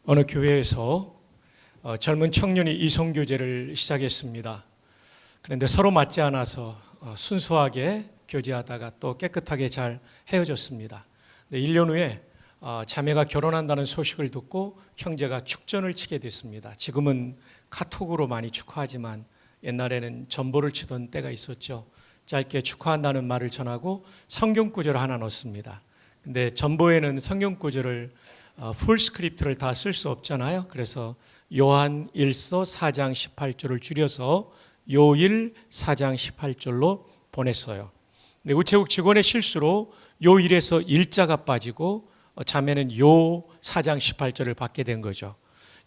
어느 교회에서 젊은 청년이 이성교제를 시작했습니다. 그런데 서로 맞지 않아서 순수하게 교제하다가 또 깨끗하게 잘 헤어졌습니다. 1년 후에 자매가 결혼한다는 소식을 듣고 형제가 축전을 치게 됐습니다. 지금은 카톡으로 많이 축하하지만 옛날에는 전보를 치던 때가 있었죠. 짧게 축하한다는 말을 전하고 성경구절을 하나 넣습니다. 근데 전보에는 성경구절을 풀 스크립트를 다 쓸 수 없잖아요. 그래서 요한 1서 4장 18절을 줄여서 요일 4장 18절로 보냈어요. 근데 우체국 직원의 실수로 요일에서 일자가 빠지고 자매는 요 4장 18절을 받게 된 거죠.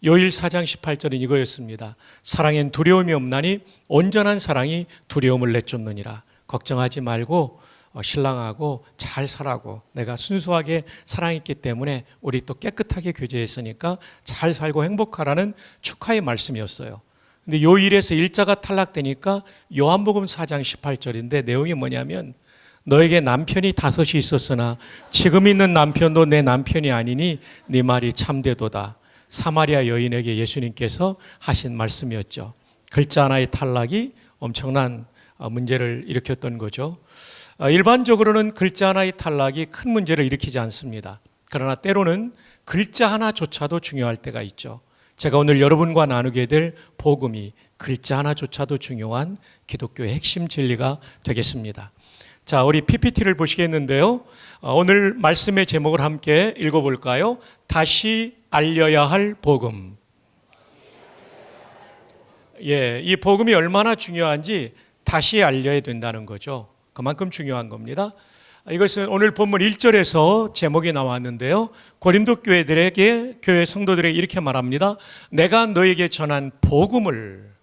요일 4장 18절은 이거였습니다. 사랑엔 두려움이 없나니 온전한 사랑이 두려움을 내쫓느니라. 걱정하지 말고 신랑하고 잘 살라고, 내가 순수하게 사랑했기 때문에 우리 또 깨끗하게 교제했으니까 잘 살고 행복하라는 축하의 말씀이었어요. 근데 요일에서 일자가 탈락되니까 요한복음 4장 18절인데 내용이 뭐냐면, 너에게 남편이 5이 있었으나 지금 있는 남편도 내 남편이 아니니 네 말이 참되도다. 사마리아 여인에게 예수님께서 하신 말씀이었죠. 글자 하나의 탈락이 엄청난 문제를 일으켰던 거죠. 일반적으로는 글자 하나의 탈락이 큰 문제를 일으키지 않습니다. 그러나 때로는 글자 하나조차도 중요할 때가 있죠. 제가 오늘 여러분과 나누게 될 복음이 글자 하나조차도 중요한 기독교의 핵심 진리가 되겠습니다. 자, 우리 PPT를 보시겠는데요. 오늘 말씀의 제목을 함께 읽어볼까요? 다시 알려야 할 복음. 이 복음이 얼마나 중요한지 다시 알려야 된다는 거죠. 그만큼 중요한 겁니다. 이것은 오늘 본문 1절에서 제목이 나왔는데요. 고린도 교회들에게, 교회 성도들에게 이렇게 말합니다. 내가 너에게 전한 복음을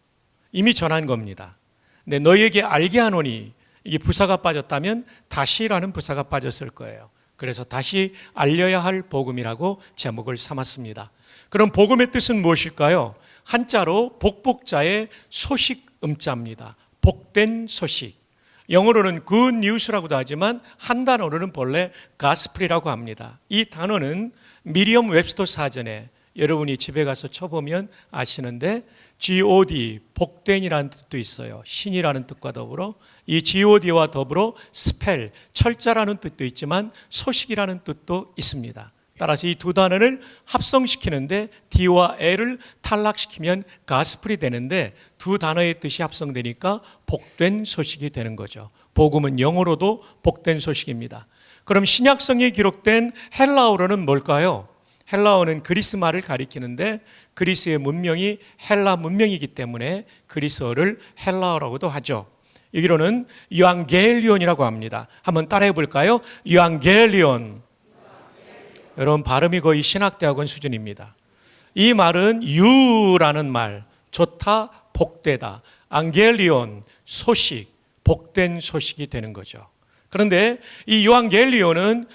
이미 전한 겁니다. 네, 너에게 알게 하노니, 이게 부사가 빠졌다면 다시라는 부사가 빠졌을 거예요. 그래서 다시 알려야 할 복음이라고 제목을 삼았습니다. 그럼 복음의 뜻은 무엇일까요? 한자로 복복자의 소식 음자입니다. 복된 소식. 영어로는 good news라고도 하지만 한 단어로는 본래 gospel이라고 합니다. 이 단어는 미리엄 웹스터 사전에 여러분이 집에 가서 쳐보면 아시는데 God, 복된이라는 뜻도 있어요. 신이라는 뜻과 더불어 이 God와 더불어 spell, 철자라는 뜻도 있지만 소식이라는 뜻도 있습니다. 따라서 이 두 단어를 합성시키는데 D와 L을 탈락시키면 가스플이 되는데 두 단어의 뜻이 합성되니까 복된 소식이 되는 거죠. 복음은 영어로도 복된 소식입니다. 그럼 신약성에 기록된 헬라어로는 뭘까요? 헬라어는 그리스 말을 가리키는데 그리스의 문명이 헬라 문명이기 때문에 그리스어를 헬라어라고도 하죠. 여기로는 유앙겔리온이라고 합니다. 한번 따라해 볼까요? 유앙겔리온. 여러분, 발음이 거의 신학대학원 수준입니다. 이 말은 유라는 말, 좋다, 복되다, 앙겔리온, 소식, 복된 소식이 되는 거죠. 그런데 이 요한겔리온은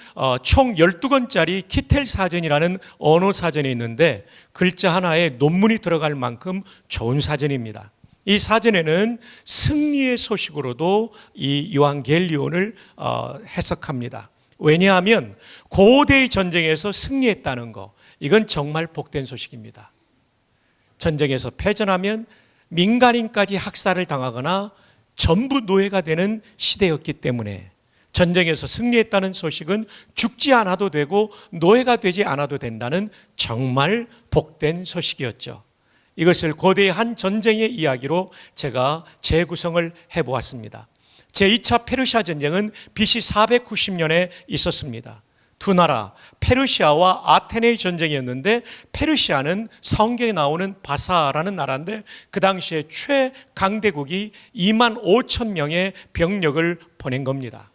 총 12권짜리 키텔 사전이라는 언어 사전이 있는데 글자 하나에 논문이 들어갈 만큼 좋은 사전입니다. 이 사전에는 승리의 소식으로도 이 요한겔리온을 해석합니다. 왜냐하면 고대의 전쟁에서 승리했다는 거, 이건 정말 복된 소식입니다. 전쟁에서 패전하면 민간인까지 학살을 당하거나 전부 노예가 되는 시대였기 때문에 전쟁에서 승리했다는 소식은 죽지 않아도 되고 노예가 되지 않아도 된다는 정말 복된 소식이었죠. 이것을 고대의 한 전쟁의 이야기로 제가 재구성을 해보았습니다. 제2차 페르시아 전쟁은 BC 490년에 있었습니다. 두 나라 페르시아와 아테네의 전쟁이었는데 페르시아는 성경에 나오는 바사라는 나라인데 그 당시에 최강대국이 2만 5천 명의 병력을 보낸 겁니다.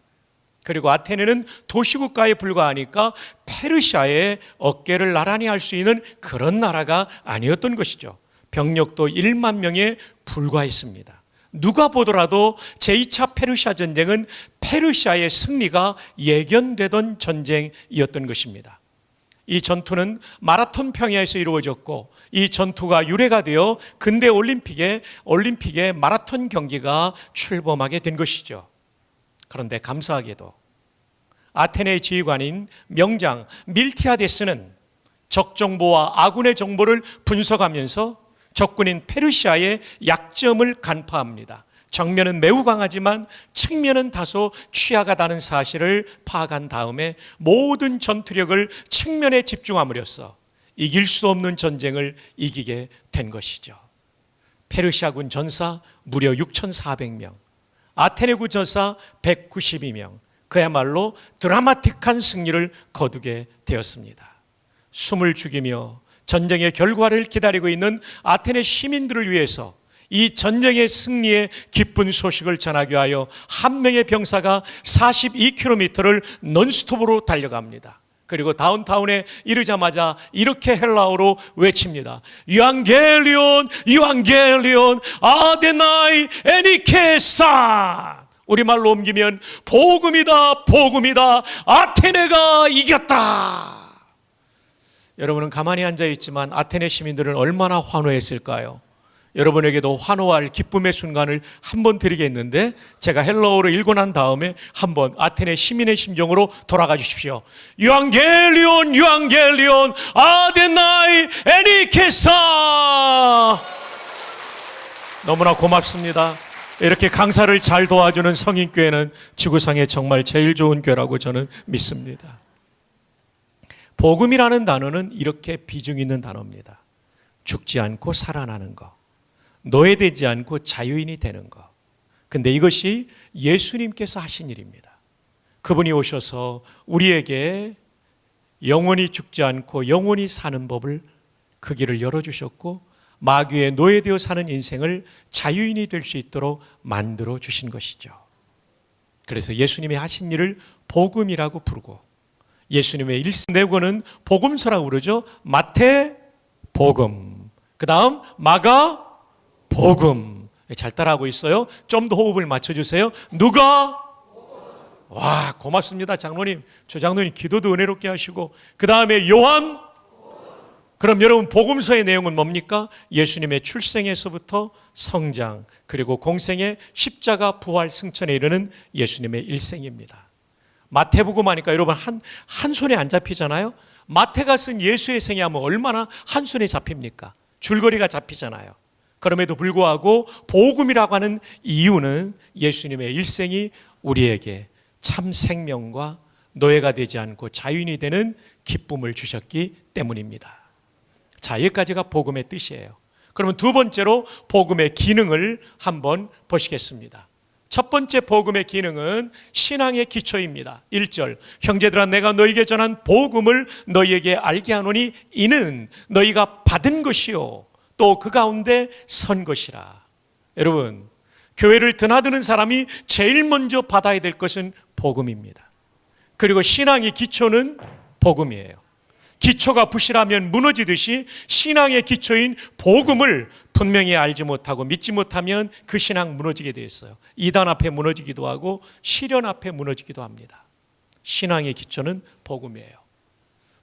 그리고 아테네는 도시국가에 불과하니까 페르시아의 어깨를 나란히 할 수 있는 그런 나라가 아니었던 것이죠. 병력도 1만 명에 불과했습니다. 누가 보더라도 제2차 페르시아 전쟁은 페르시아의 승리가 예견되던 전쟁이었던 것입니다. 이 전투는 마라톤 평야에서 이루어졌고 이 전투가 유래가 되어 근대 올림픽에 마라톤 경기가 출범하게 된 것이죠. 그런데 감사하게도 아테네의 지휘관인 명장 밀티아데스는 적 정보와 아군의 정보를 분석하면서 적군인 페르시아의 약점을 간파합니다. 정면은 매우 강하지만 측면은 다소 취약하다는 사실을 파악한 다음에 모든 전투력을 측면에 집중함으로써 이길 수 없는 전쟁을 이기게 된 것이죠. 페르시아군 전사 무려 6,400명, 아테네군 전사 192명, 그야말로 드라마틱한 승리를 거두게 되었습니다. 숨을 죽이며 전쟁의 결과를 기다리고 있는 아테네 시민들을 위해서 이 전쟁의 승리의 기쁜 소식을 전하기 위하여 한 명의 병사가 42km를 넌스톱으로 달려갑니다. 그리고 다운타운에 이르자마자 이렇게 헬라어로 외칩니다. 유앙겔리온, 유앙겔리온, 아데나이 에니케산. 우리말로 옮기면 복음이다, 복음이다, 아테네가 이겼다. 여러분은 가만히 앉아있지만 아테네 시민들은 얼마나 환호했을까요? 여러분에게도 환호할 기쁨의 순간을 한번 드리겠는데, 제가 헬라어로 읽고 난 다음에 한번 아테네 시민의 심정으로 돌아가 주십시오. 유앙겔리온, 유앙겔리온, 아데나이 에니케사. 너무나 고맙습니다. 이렇게 강사를 잘 도와주는 성인교회는 지구상에 정말 제일 좋은 교회라고 저는 믿습니다. 복음이라는 단어는 이렇게 비중 있는 단어입니다. 죽지 않고 살아나는 것, 노예되지 않고 자유인이 되는 것. 근데 이것이 예수님께서 하신 일입니다. 그분이 오셔서 우리에게 영원히 죽지 않고 영원히 사는 법을, 그 길을 열어주셨고 마귀의 노예되어 사는 인생을 자유인이 될 수 있도록 만들어 주신 것이죠. 그래서 예수님이 하신 일을 복음이라고 부르고, 예수님의 일생내고는 복음서라고 부르죠. 마태 복음, 그 다음 마가 복음. 잘 따라하고 있어요. 좀 더 호흡을 맞춰주세요. 누가? 와, 고맙습니다. 장로님, 조 장로님 기도도 은혜롭게 하시고, 그 다음에 요한. 그럼 여러분, 복음서의 내용은 뭡니까? 예수님의 출생에서부터 성장, 그리고 공생의 십자가 부활 승천에 이르는 예수님의 일생입니다. 마태복음 하니까 여러분 한 손에 안 잡히잖아요. 마태가 쓴 예수의 생애 하면 얼마나 한 손에 잡힙니까? 줄거리가 잡히잖아요. 그럼에도 불구하고 복음이라고 하는 이유는 예수님의 일생이 우리에게 참 생명과 노예가 되지 않고 자유인이 되는 기쁨을 주셨기 때문입니다. 자, 여기까지가 복음의 뜻이에요. 그러면 두 번째로 복음의 기능을 한번 보시겠습니다. 첫 번째 복음의 기능은 신앙의 기초입니다. 1절, 형제들아 내가 너희에게 전한 복음을 너희에게 알게 하노니 이는 너희가 받은 것이요 또 그 가운데 선 것이라. 여러분, 교회를 드나드는 사람이 제일 먼저 받아야 될 것은 복음입니다. 그리고 신앙의 기초는 복음이에요. 기초가 부실하면 무너지듯이 신앙의 기초인 복음을 분명히 알지 못하고 믿지 못하면 그 신앙 무너지게 되어 있어요. 이단 앞에 무너지기도 하고 시련 앞에 무너지기도 합니다. 신앙의 기초는 복음이에요.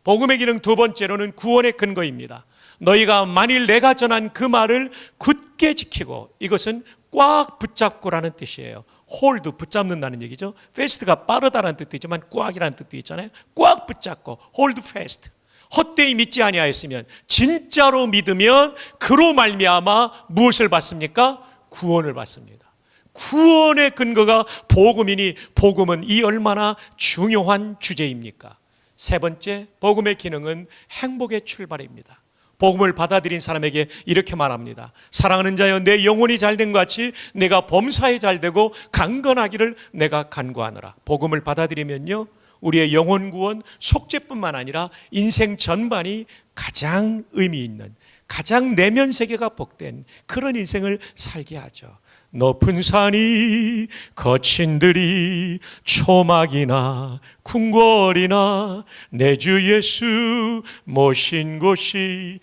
복음의 기능 두 번째로는 구원의 근거입니다. 너희가 만일 내가 전한 그 말을 굳게 지키고, 이것은 꽉 붙잡고라는 뜻이에요. 홀드, 붙잡는다는 얘기죠. fast가 빠르다라는 뜻도 있지만 꽉이라는 뜻도 있잖아요. 꽉 붙잡고 hold fast. 헛되이 믿지 아니하였으면, 진짜로 믿으면 그로 말미암아 무엇을 받습니까? 구원을 받습니다. 구원의 근거가 복음이니 복음은 이 얼마나 중요한 주제입니까? 세 번째, 복음의 기능은 행복의 출발입니다. 복음을 받아들인 사람에게 이렇게 말합니다. 사랑하는 자여, 내 영혼이 잘된 것 같이 내가 범사에 잘되고 강건하기를 내가 간구하노라. 복음을 받아들이면요, 우리의 영혼 구원, 속죄뿐만 아니라 인생 전반이 가장 의미 있는, 가장 내면 세계가 복된 그런 인생을 살게 하죠. 높은 산이 거친 들이 초막이나 궁궐이나 내 주 예수 모신 곳이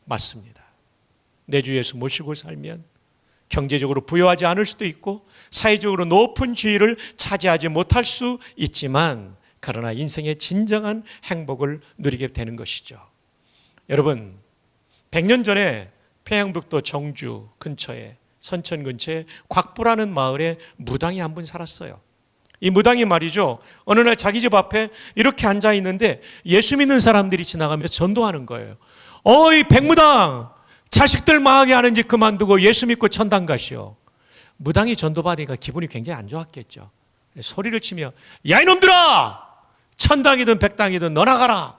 맞습니다. 내 주 예수 모시고 살면 경제적으로 부유하지 않을 수도 있고 사회적으로 높은 지위를 차지하지 못할 수 있지만, 그러나 인생의 진정한 행복을 누리게 되는 것이죠. 여러분, 100년 전에 평양북도 정주 근처에, 선천 근처에 곽부라는 마을에 무당이 한 분 살았어요. 이 무당이 말이죠, 어느 날 자기 집 앞에 이렇게 앉아 있는데 예수 믿는 사람들이 지나가면서 전도하는 거예요. 어이 백무당, 자식들 망하게 하는 짓 그만두고 예수 믿고 천당 가시오. 무당이 전도받으니까 기분이 굉장히 안 좋았겠죠. 소리를 치며 야 이놈들아, 천당이든 백당이든 너나 가라.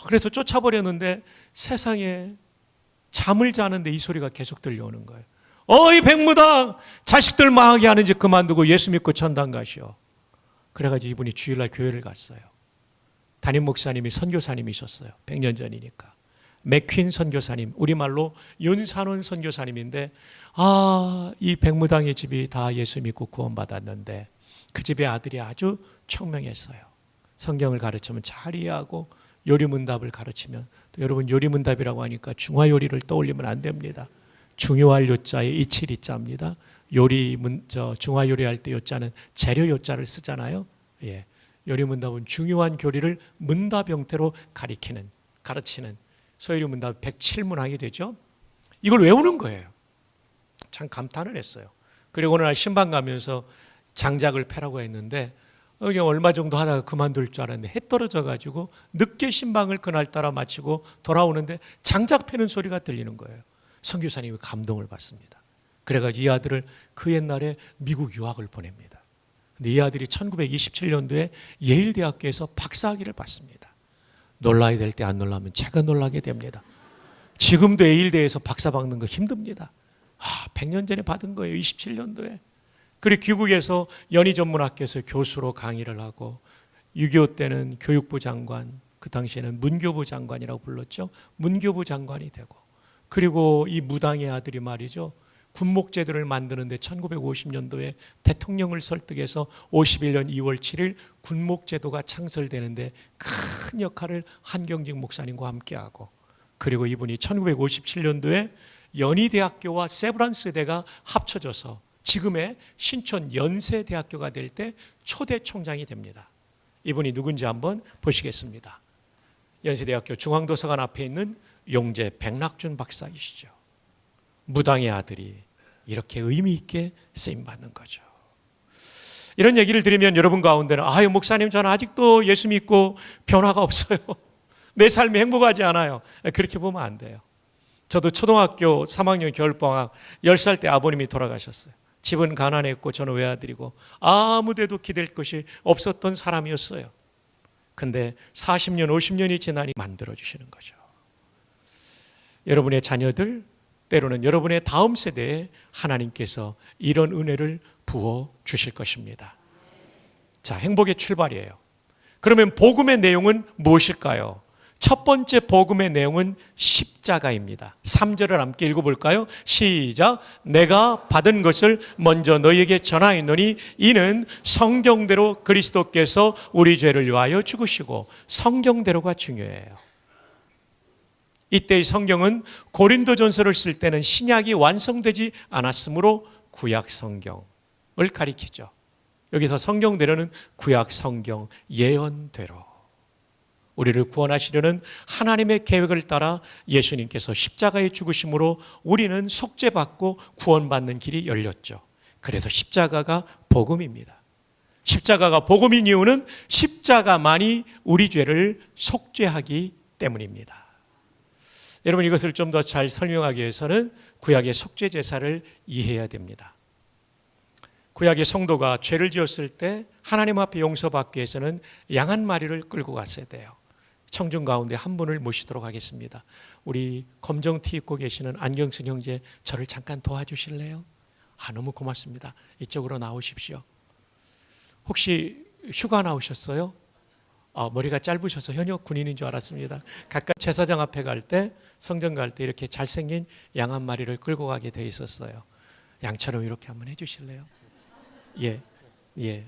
그래서 쫓아버렸는데 세상에 잠을 자는데 이 소리가 계속 들려오는 거예요. 어이 백무당, 자식들 망하게 하는 짓 그만두고 예수 믿고 천당 가시오. 그래가지고 이분이 주일날 교회를 갔어요. 담임 목사님이 선교사님이셨어요. 100년 전이니까. 맥퀸 선교사님, 우리말로 윤산원 선교사님인데, 이 백무당의 집이 다 예수 믿고 구원받았는데 그 집의 아들이 아주 청명했어요. 성경을 가르치면 잘 이해하고 요리문답을 가르치면, 또 여러분 요리문답이라고 하니까 중화요리를 떠올리면 안 됩니다. 중요할 요자에 이칠이자입니다. 중화요리할 때 요자는 재료 요자를 쓰잖아요. 예. 요리문답은 중요한 교리를 문답 형태로 가르치는 소요리 문답 107문항이 되죠. 이걸 외우는 거예요. 참 감탄을 했어요. 그리고 어느 날 신방 가면서 장작을 패라고 했는데 그냥 얼마 정도 하다가 그만둘 줄 알았는데 해 떨어져 가지고 늦게 신방을 그날따라 마치고 돌아오는데 장작 패는 소리가 들리는 거예요. 선교사님이 감동을 받습니다. 그래가지고 이 아들을 그 옛날에 미국 유학을 보냅니다. 근데 이 아들이 1927년도에 예일대학교에서 박사학위를 받습니다. 놀라야 될 때 안 놀라면 제가 놀라게 됩니다. 지금도 예일대에서 박사 받는 거 힘듭니다. 100년 전에 받은 거예요. 27년도에. 그리고 귀국에서 연희전문학교에서 교수로 강의를 하고 6.25 때는 교육부 장관, 그 당시에는 문교부 장관이라고 불렀죠. 문교부 장관이 되고, 그리고 이 무당의 아들이 말이죠, 군목제도를 만드는데 1950년도에 대통령을 설득해서 51년 2월 7일 군목제도가 창설되는데 큰 역할을 한경직 목사님과 함께하고, 그리고 이분이 1957년도에 연희대학교와 세브란스대가 합쳐져서 지금의 신촌 연세대학교가 될 때 초대 총장이 됩니다. 이분이 누군지 한번 보시겠습니다. 연세대학교 중앙도서관 앞에 있는 용재 백낙준 박사이시죠. 무당의 아들이 이렇게 의미 있게 쓰임받는 거죠. 이런 얘기를 들으면 여러분 가운데는 목사님 저는 아직도 예수 믿고 변화가 없어요. 내 삶이 행복하지 않아요. 그렇게 보면 안 돼요. 저도 초등학교 3학년 겨울방학 10살 때 아버님이 돌아가셨어요. 집은 가난했고 저는 외아들이고 아무데도 기댈 것이 없었던 사람이었어요. 근데 40년 50년이 지나니 만들어주시는 거죠. 여러분의 자녀들, 때로는 여러분의 다음 세대에 하나님께서 이런 은혜를 부어주실 것입니다. 자, 행복의 출발이에요. 그러면 복음의 내용은 무엇일까요? 첫 번째 복음의 내용은 십자가입니다. 3절을 함께 읽어볼까요? 시작. 내가 받은 것을 먼저 너희에게 전하였노니 이는 성경대로 그리스도께서 우리 죄를 위하여 죽으시고, 성경대로가 중요해요. 이때의 성경은 고린도전서를 쓸 때는 신약이 완성되지 않았으므로 구약 성경을 가리키죠. 여기서 성경대로는 구약 성경 예언대로 우리를 구원하시려는 하나님의 계획을 따라 예수님께서 십자가에 죽으심으로 우리는 속죄받고 구원받는 길이 열렸죠. 그래서 십자가가 복음입니다. 십자가가 복음인 이유는 십자가만이 우리 죄를 속죄하기 때문입니다. 여러분, 이것을 좀 더 잘 설명하기 위해서는 구약의 속죄 제사를 이해해야 됩니다. 구약의 성도가 죄를 지었을 때 하나님 앞에 용서받기 위해서는 양 한 마리를 끌고 갔어야 돼요. 청중 가운데 한 분을 모시도록 하겠습니다. 우리 검정티 입고 계시는 안경순 형제, 저를 잠깐 도와주실래요? 너무 고맙습니다. 이쪽으로 나오십시오. 혹시 휴가 나오셨어요? 머리가 짧으셔서 현역 군인인 줄 알았습니다. 가끔 제사장 앞에 갈 때, 성전 갈 때 이렇게 잘생긴 양 한 마리를 끌고 가게 돼 있었어요. 양처럼 이렇게 한번 해주실래요? 예.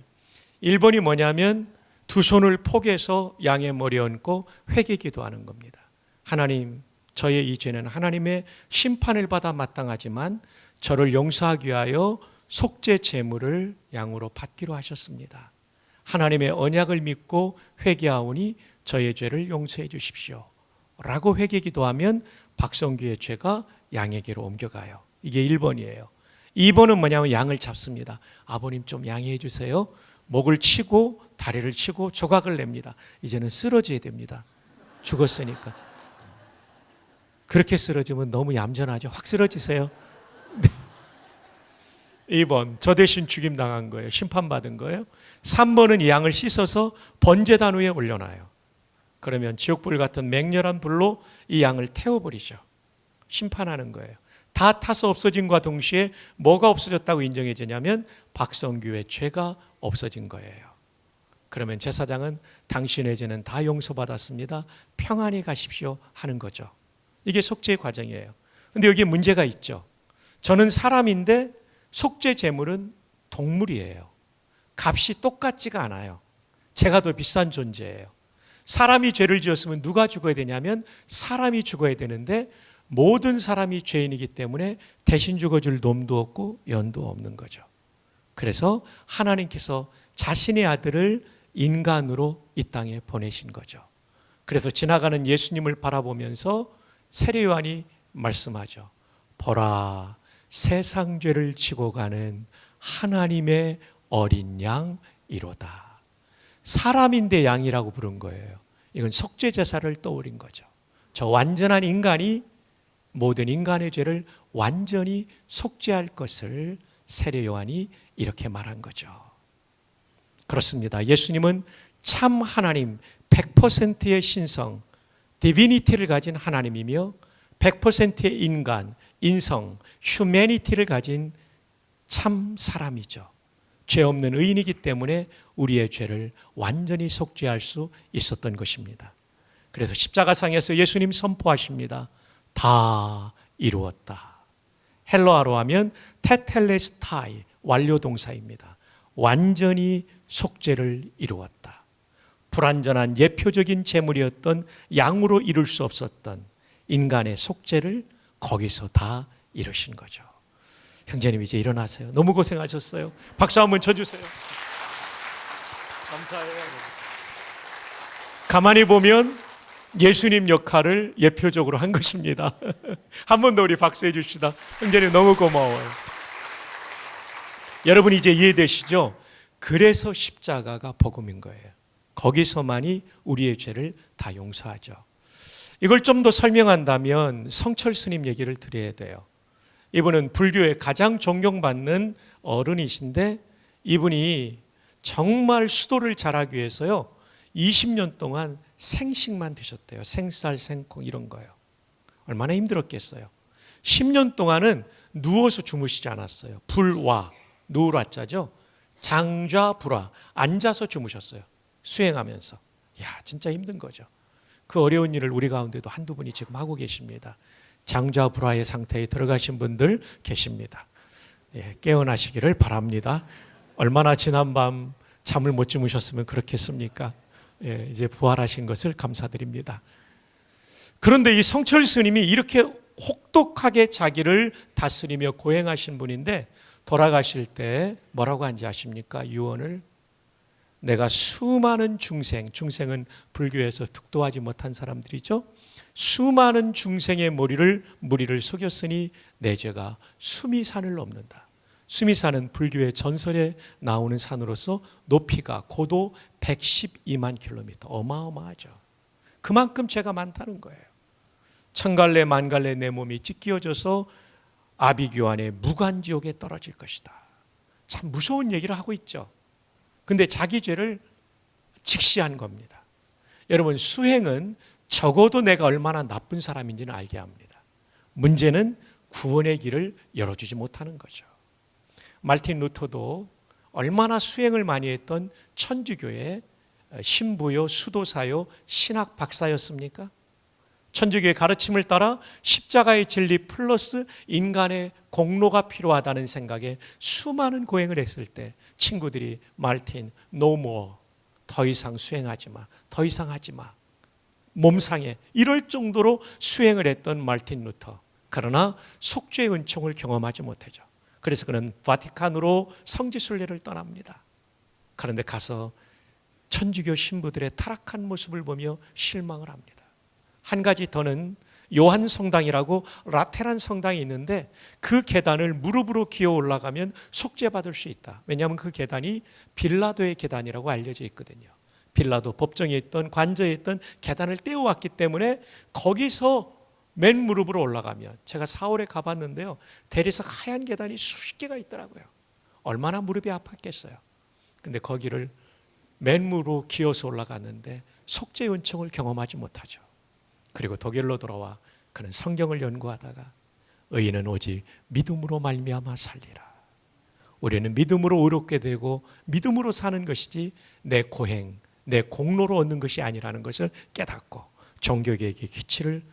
1번이 뭐냐면 두 손을 포개서 양의 머리에 얹고 회개 기도하는 겁니다. 하나님, 저의 이 죄는 하나님의 심판을 받아 마땅하지만 저를 용서하기 위하여 속죄 제물을 양으로 받기로 하셨습니다. 하나님의 언약을 믿고 회개하오니 저의 죄를 용서해 주십시오 라고 회개 기도하면 박성규의 죄가 양에게로 옮겨가요. 이게 1번이에요. 2번은 뭐냐면 양을 잡습니다. 아버님 좀 양해해 주세요. 목을 치고 다리를 치고 조각을 냅니다. 이제는 쓰러져야 됩니다. 죽었으니까. 그렇게 쓰러지면 너무 얌전하죠. 확 쓰러지세요. 네. 2번, 저 대신 죽임당한 거예요. 심판받은 거예요. 3번은 이 양을 씻어서 번제단 위에 올려놔요. 그러면 지옥불 같은 맹렬한 불로 이 양을 태워버리죠. 심판하는 거예요. 다 타서 없어진과 동시에 뭐가 없어졌다고 인정해지냐면 박성규의 죄가 없어진 거예요. 그러면 제사장은 당신의 죄는 다 용서받았습니다. 평안히 가십시오 하는 거죠. 이게 속죄의 과정이에요. 그런데 여기에 문제가 있죠. 저는 사람인데 속죄 제물은 동물이에요. 값이 똑같지가 않아요. 제가 더 비싼 존재예요. 사람이 죄를 지었으면 누가 죽어야 되냐면 사람이 죽어야 되는데 모든 사람이 죄인이기 때문에 대신 죽어줄 놈도 없고 연도 없는 거죠. 그래서 하나님께서 자신의 아들을 인간으로 이 땅에 보내신 거죠. 그래서 지나가는 예수님을 바라보면서 세례 요한이 말씀하죠. 보라, 세상 죄를 지고 가는 하나님의 어린 양이로다. 사람인데 양이라고 부른 거예요. 이건 속죄 제사를 떠올린 거죠. 저 완전한 인간이 모든 인간의 죄를 완전히 속죄할 것을 세례 요한이 이렇게 말한 거죠. 그렇습니다. 예수님은 참 하나님 100%의 신성, 디비니티를 가진 하나님이며 100%의 인간, 인성, 휴메니티를 가진 참 사람이죠. 죄 없는 의인이기 때문에 우리의 죄를 완전히 속죄할 수 있었던 것입니다. 그래서 십자가상에서 예수님 선포하십니다. 다 이루었다. 헬러어로 하면 테텔레스타이, 완료 동사입니다. 완전히 속죄를 이루었다. 불완전한 예표적인 제물이었던 양으로 이룰 수 없었던 인간의 속죄를 거기서 다 이루신 거죠. 형제님 이제 일어나세요. 너무 고생하셨어요. 박수 한번 쳐주세요. 감사해요. 가만히 보면 예수님 역할을 예표적으로 한 것입니다. 한 번 더 우리 박수해 주시다. 형제님 너무 고마워요. 여러분 이제 이해되시죠? 그래서 십자가가 복음인 거예요. 거기서만이 우리의 죄를 다 용서하죠. 이걸 좀 더 설명한다면 성철 스님 얘기를 드려야 돼요. 이분은 불교의 가장 존경받는 어른이신데 이분이 정말 수도를 잘하기 위해서요 20년 동안 생식만 드셨대요. 생쌀, 생콩 이런 거요. 얼마나 힘들었겠어요. 10년 동안은 누워서 주무시지 않았어요. 불와, 누울 자죠. 장좌불화, 앉아서 주무셨어요. 수행하면서. 야, 진짜 힘든 거죠. 그 어려운 일을 우리 가운데도 한두 분이 지금 하고 계십니다. 장좌불화의 상태에 들어가신 분들 계십니다. 예, 깨어나시기를 바랍니다. 얼마나 지난밤 잠을 못 주무셨으면 그렇겠습니까? 예, 이제 부활하신 것을 감사드립니다. 그런데 이 성철 스님이 이렇게 혹독하게 자기를 다스리며 고행하신 분인데 돌아가실 때 뭐라고 한지 아십니까? 유언을 내가 수많은 중생은 불교에서 득도하지 못한 사람들이죠. 수많은 중생의 무리를 속였으니 내 죄가 수미산을 넘는다. 수미산은 불교의 전설에 나오는 산으로서 높이가 고도 112만 킬로미터, 어마어마하죠. 그만큼 죄가 많다는 거예요. 천갈래 만갈래 내 몸이 찢기어져서 아비규환의 무간지옥에 떨어질 것이다. 참 무서운 얘기를 하고 있죠. 근데 자기 죄를 직시한 겁니다. 여러분 수행은 적어도 내가 얼마나 나쁜 사람인지는 알게 합니다. 문제는 구원의 길을 열어주지 못하는 거죠. 말틴 루터도 얼마나 수행을 많이 했던 천주교의 신부요, 수도사요, 신학 박사였습니까? 천주교의 가르침을 따라 십자가의 진리 플러스 인간의 공로가 필요하다는 생각에 수많은 고행을 했을 때 친구들이 말틴, no more, 더 이상 수행하지 마, 더 이상 하지 마, 몸상해 이럴 정도로 수행을 했던 말틴 루터. 그러나 속죄의 은총을 경험하지 못하죠. 그래서 그는 바티칸으로 성지순례를 떠납니다. 그런데 가서 천주교 신부들의 타락한 모습을 보며 실망을 합니다. 한 가지 더는 요한 성당이라고 라테란 성당이 있는데 그 계단을 무릎으로 기어 올라가면 속죄받을 수 있다. 왜냐하면 그 계단이 빌라도의 계단이라고 알려져 있거든요. 빌라도 법정에 있던 관저에 있던 계단을 떼어왔기 때문에 거기서 맨 무릎으로 올라가면, 제가 4월에 가봤는데요, 대리석 하얀 계단이 수십 개가 있더라고요. 얼마나 무릎이 아팠겠어요. 근데 거기를 맨무로 기어서 올라갔는데 속죄 은총을 경험하지 못하죠. 그리고 독일로 돌아와 그는 성경을 연구하다가 의인은 오직 믿음으로 말미암아 살리라. 우리는 믿음으로 의롭게 되고 믿음으로 사는 것이지 내 고행, 내 공로로 얻는 것이 아니라는 것을 깨닫고 종교개혁의 기치를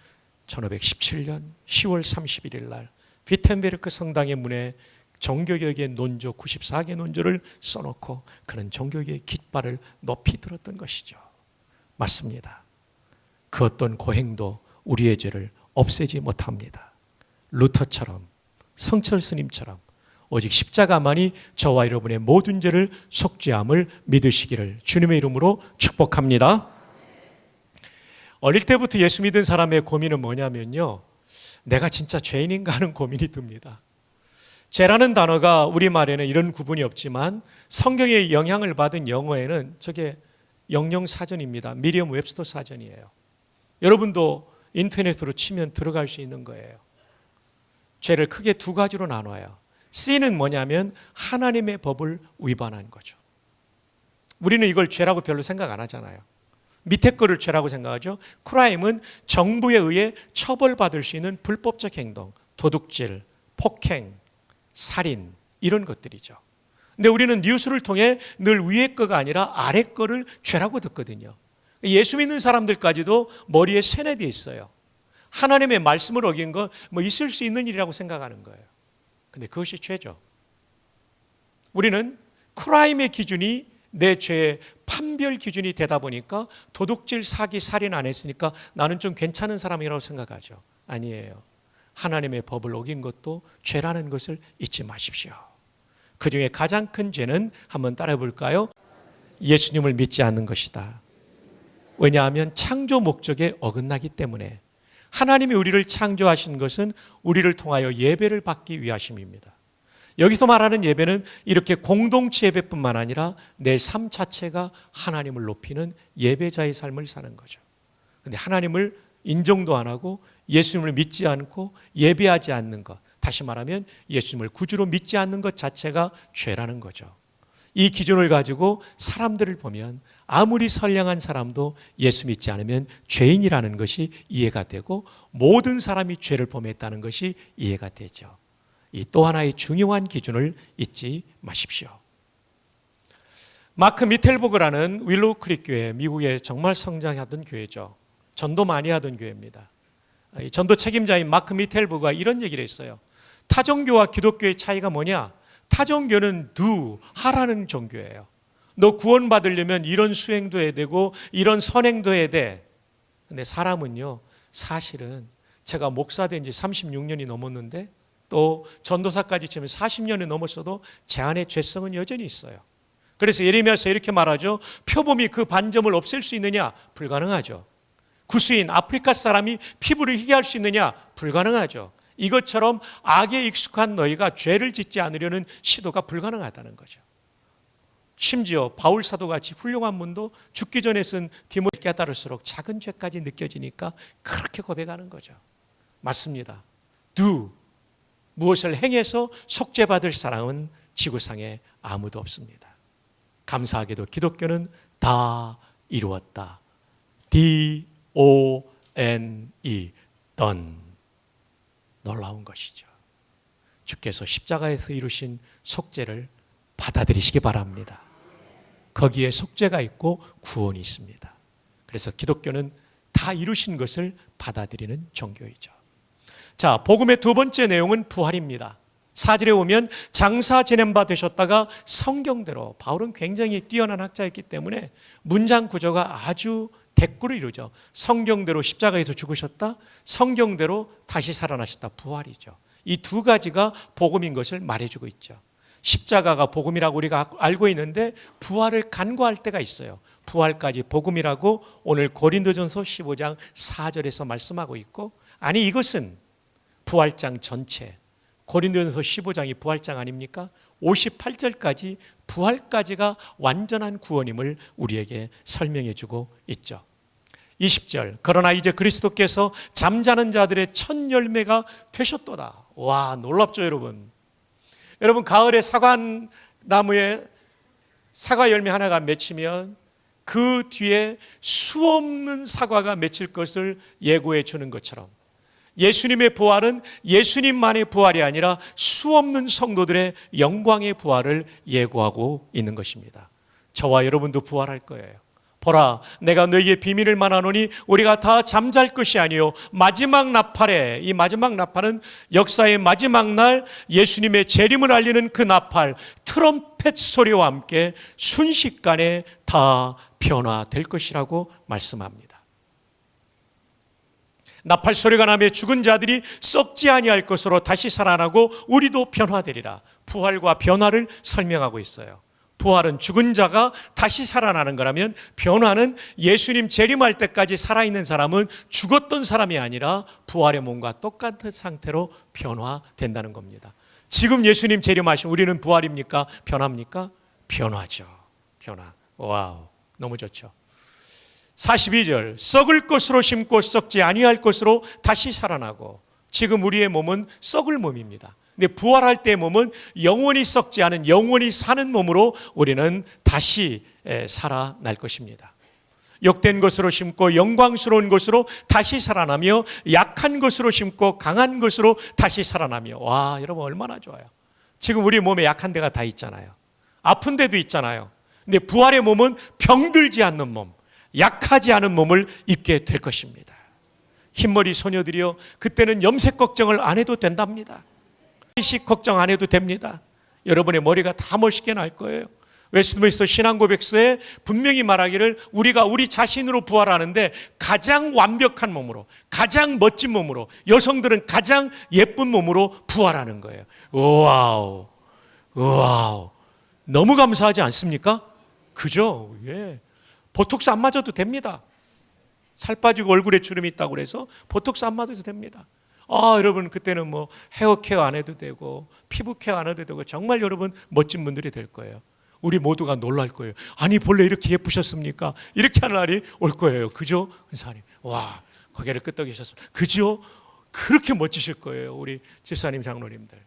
1517년 10월 31일 날 비텐베르크 성당의 문에 종교개혁의 논조 94개 논조를 써놓고 그는 종교개혁의 깃발을 높이 들었던 것이죠. 맞습니다. 그 어떤 고행도 우리의 죄를 없애지 못합니다. 루터처럼, 성철 스님처럼 오직 십자가만이 저와 여러분의 모든 죄를 속죄함을 믿으시기를 주님의 이름으로 축복합니다. 어릴 때부터 예수 믿은 사람의 고민은 뭐냐면요, 내가 진짜 죄인인가 하는 고민이 듭니다. 죄라는 단어가 우리말에는 이런 구분이 없지만 성경의 영향을 받은 영어에는 저게 영영 사전입니다. 미리엄 웹스터 사전이에요. 여러분도 인터넷으로 치면 들어갈 수 있는 거예요. 죄를 크게 두 가지로 나눠요. C는 뭐냐면 하나님의 법을 위반한 거죠. 우리는 이걸 죄라고 별로 생각 안 하잖아요. 밑에 거를 죄라고 생각하죠. 크라임은 정부에 의해 처벌받을 수 있는 불법적 행동, 도둑질, 폭행, 살인, 이런 것들이죠. 근데 우리는 뉴스를 통해 늘 위에 거가 아니라 아래 거를 죄라고 듣거든요. 예수 믿는 사람들까지도 머리에 세뇌되어 있어요. 하나님의 말씀을 어긴 건 뭐 있을 수 있는 일이라고 생각하는 거예요. 근데 그것이 죄죠. 우리는 크라임의 기준이 내 죄의 판별 기준이 되다 보니까 도둑질, 사기, 살인 안 했으니까 나는 좀 괜찮은 사람이라고 생각하죠. 아니에요. 하나님의 법을 어긴 것도 죄라는 것을 잊지 마십시오. 그 중에 가장 큰 죄는 한번 따라 볼까요? 예수님을 믿지 않는 것이다. 왜냐하면 창조 목적에 어긋나기 때문에. 하나님이 우리를 창조하신 것은 우리를 통하여 예배를 받기 위하심입니다. 여기서 말하는 예배는 이렇게 공동체 예배뿐만 아니라 내 삶 자체가 하나님을 높이는 예배자의 삶을 사는 거죠. 그런데 하나님을 인정도 안 하고 예수님을 믿지 않고 예배하지 않는 것, 다시 말하면 예수님을 구주로 믿지 않는 것 자체가 죄라는 거죠. 이 기준을 가지고 사람들을 보면 아무리 선량한 사람도 예수 믿지 않으면 죄인이라는 것이 이해가 되고 모든 사람이 죄를 범했다는 것이 이해가 되죠. 이 또 하나의 중요한 기준을 잊지 마십시오. 마크 미텔보그라는 윌로우 크릭 교회, 미국에 정말 성장하던 교회죠. 전도 많이 하던 교회입니다. 전도 책임자인 마크 미텔보그가 이런 얘기를 했어요. 타종교와 기독교의 차이가 뭐냐? 타종교는 하라는 종교예요. 너 구원받으려면 이런 수행도 해야 되고 이런 선행도 해야 돼. 근데 사람은요, 사실은 제가 목사 된 지 36년이 넘었는데 또 전도사까지 치면 40년이 넘었어도 제 안에 죄성은 여전히 있어요. 그래서 예레미야서 이렇게 말하죠. 표범이 그 반점을 없앨 수 있느냐? 불가능하죠. 구수인 아프리카 사람이 피부를 희게 할 수 있느냐? 불가능하죠. 이것처럼 악에 익숙한 너희가 죄를 짓지 않으려는 시도가 불가능하다는 거죠. 심지어 바울 사도같이 훌륭한 분도 죽기 전에 쓴 디모데 깨달을수록 작은 죄까지 느껴지니까 그렇게 고백하는 거죠. 맞습니다. 무엇을 행해서 속죄받을 사람은 지구상에 아무도 없습니다. 감사하게도 기독교는 다 이루었다. DONE, done. 놀라운 것이죠. 주께서 십자가에서 이루신 속죄를 받아들이시기 바랍니다. 거기에 속죄가 있고 구원이 있습니다. 그래서 기독교는 다 이루신 것을 받아들이는 종교이죠. 자, 복음의 두 번째 내용은 부활입니다. 4절에 오면 장사 지낸 바 되셨다가 성경대로, 바울은 굉장히 뛰어난 학자였기 때문에 문장 구조가 아주 대꾸를 이루죠. 성경대로 십자가에서 죽으셨다, 성경대로 다시 살아나셨다, 부활이죠. 이 두 가지가 복음인 것을 말해주고 있죠. 십자가가 복음이라고 우리가 알고 있는데 부활을 간과할 때가 있어요. 부활까지 복음이라고 오늘 고린도전서 15장 4절에서 말씀하고 있고, 아니 이것은 부활장 전체, 고린도전서 15장이 부활장 아닙니까? 58절까지 부활까지가 완전한 구원임을 우리에게 설명해 주고 있죠. 20절, 그러나 이제 그리스도께서 잠자는 자들의 첫 열매가 되셨도다. 와, 놀랍죠 여러분. 여러분, 가을에 사과나무에 사과 열매 하나가 맺히면 그 뒤에 수없는 사과가 맺힐 것을 예고해 주는 것처럼, 예수님의 부활은 예수님만의 부활이 아니라 수없는 성도들의 영광의 부활을 예고하고 있는 것입니다. 저와 여러분도 부활할 거예요. 보라, 내가 너희에게 비밀을 말하노니 우리가 다 잠잘 것이 아니요 마지막 나팔에, 이 마지막 나팔은 역사의 마지막 날 예수님의 재림을 알리는 그 나팔, 트럼펫 소리와 함께 순식간에 다 변화될 것이라고 말씀합니다. 나팔 소리가 나며 죽은 자들이 썩지 아니할 것으로 다시 살아나고 우리도 변화되리라. 부활과 변화를 설명하고 있어요. 부활은 죽은 자가 다시 살아나는 거라면, 변화는 예수님 재림할 때까지 살아있는 사람은 죽었던 사람이 아니라 부활의 몸과 똑같은 상태로 변화된다는 겁니다. 지금 예수님 재림하시면 우리는 부활입니까? 변화입니까? 변화죠. 변화. 와우, 너무 좋죠. 42절, 썩을 것으로 심고 썩지 아니할 것으로 다시 살아나고. 지금 우리의 몸은 썩을 몸입니다. 근데 부활할 때의 몸은 영원히 썩지 않은, 영원히 사는 몸으로 우리는 다시 살아날 것입니다. 욕된 것으로 심고 영광스러운 것으로 다시 살아나며, 약한 것으로 심고 강한 것으로 다시 살아나며. 와, 여러분 얼마나 좋아요. 지금 우리 몸에 약한 데가 다 있잖아요. 아픈 데도 있잖아요. 근데 부활의 몸은 병들지 않는 몸, 약하지 않은 몸을 입게 될 것입니다. 흰머리 소녀들이요, 그때는 염색 걱정을 안 해도 된답니다. 식 걱정 안 해도 됩니다. 여러분의 머리가 다 멋있게 날 거예요. 웨스트민스터 신앙고백서에 분명히 말하기를, 우리가 우리 자신으로 부활하는데 가장 완벽한 몸으로, 가장 멋진 몸으로, 여성들은 가장 예쁜 몸으로 부활하는 거예요. 와우, 와우, 너무 감사하지 않습니까? 그죠? 예. 보톡스 안 맞아도 됩니다. 살 빠지고 얼굴에 주름이 있다고 그래서 보톡스 안 맞아도 됩니다. 여러분 그때는 뭐 헤어 케어 안 해도 되고 피부 케어 안 해도 되고, 정말 여러분 멋진 분들이 될 거예요. 우리 모두가 놀랄 거예요. 아니 본래 이렇게 예쁘셨습니까? 이렇게 하는 날이 올 거예요. 그죠? 은사님, 와, 고개를 끄덕이셨습니다. 그죠? 그렇게 멋지실 거예요. 우리 집사님, 장로님들.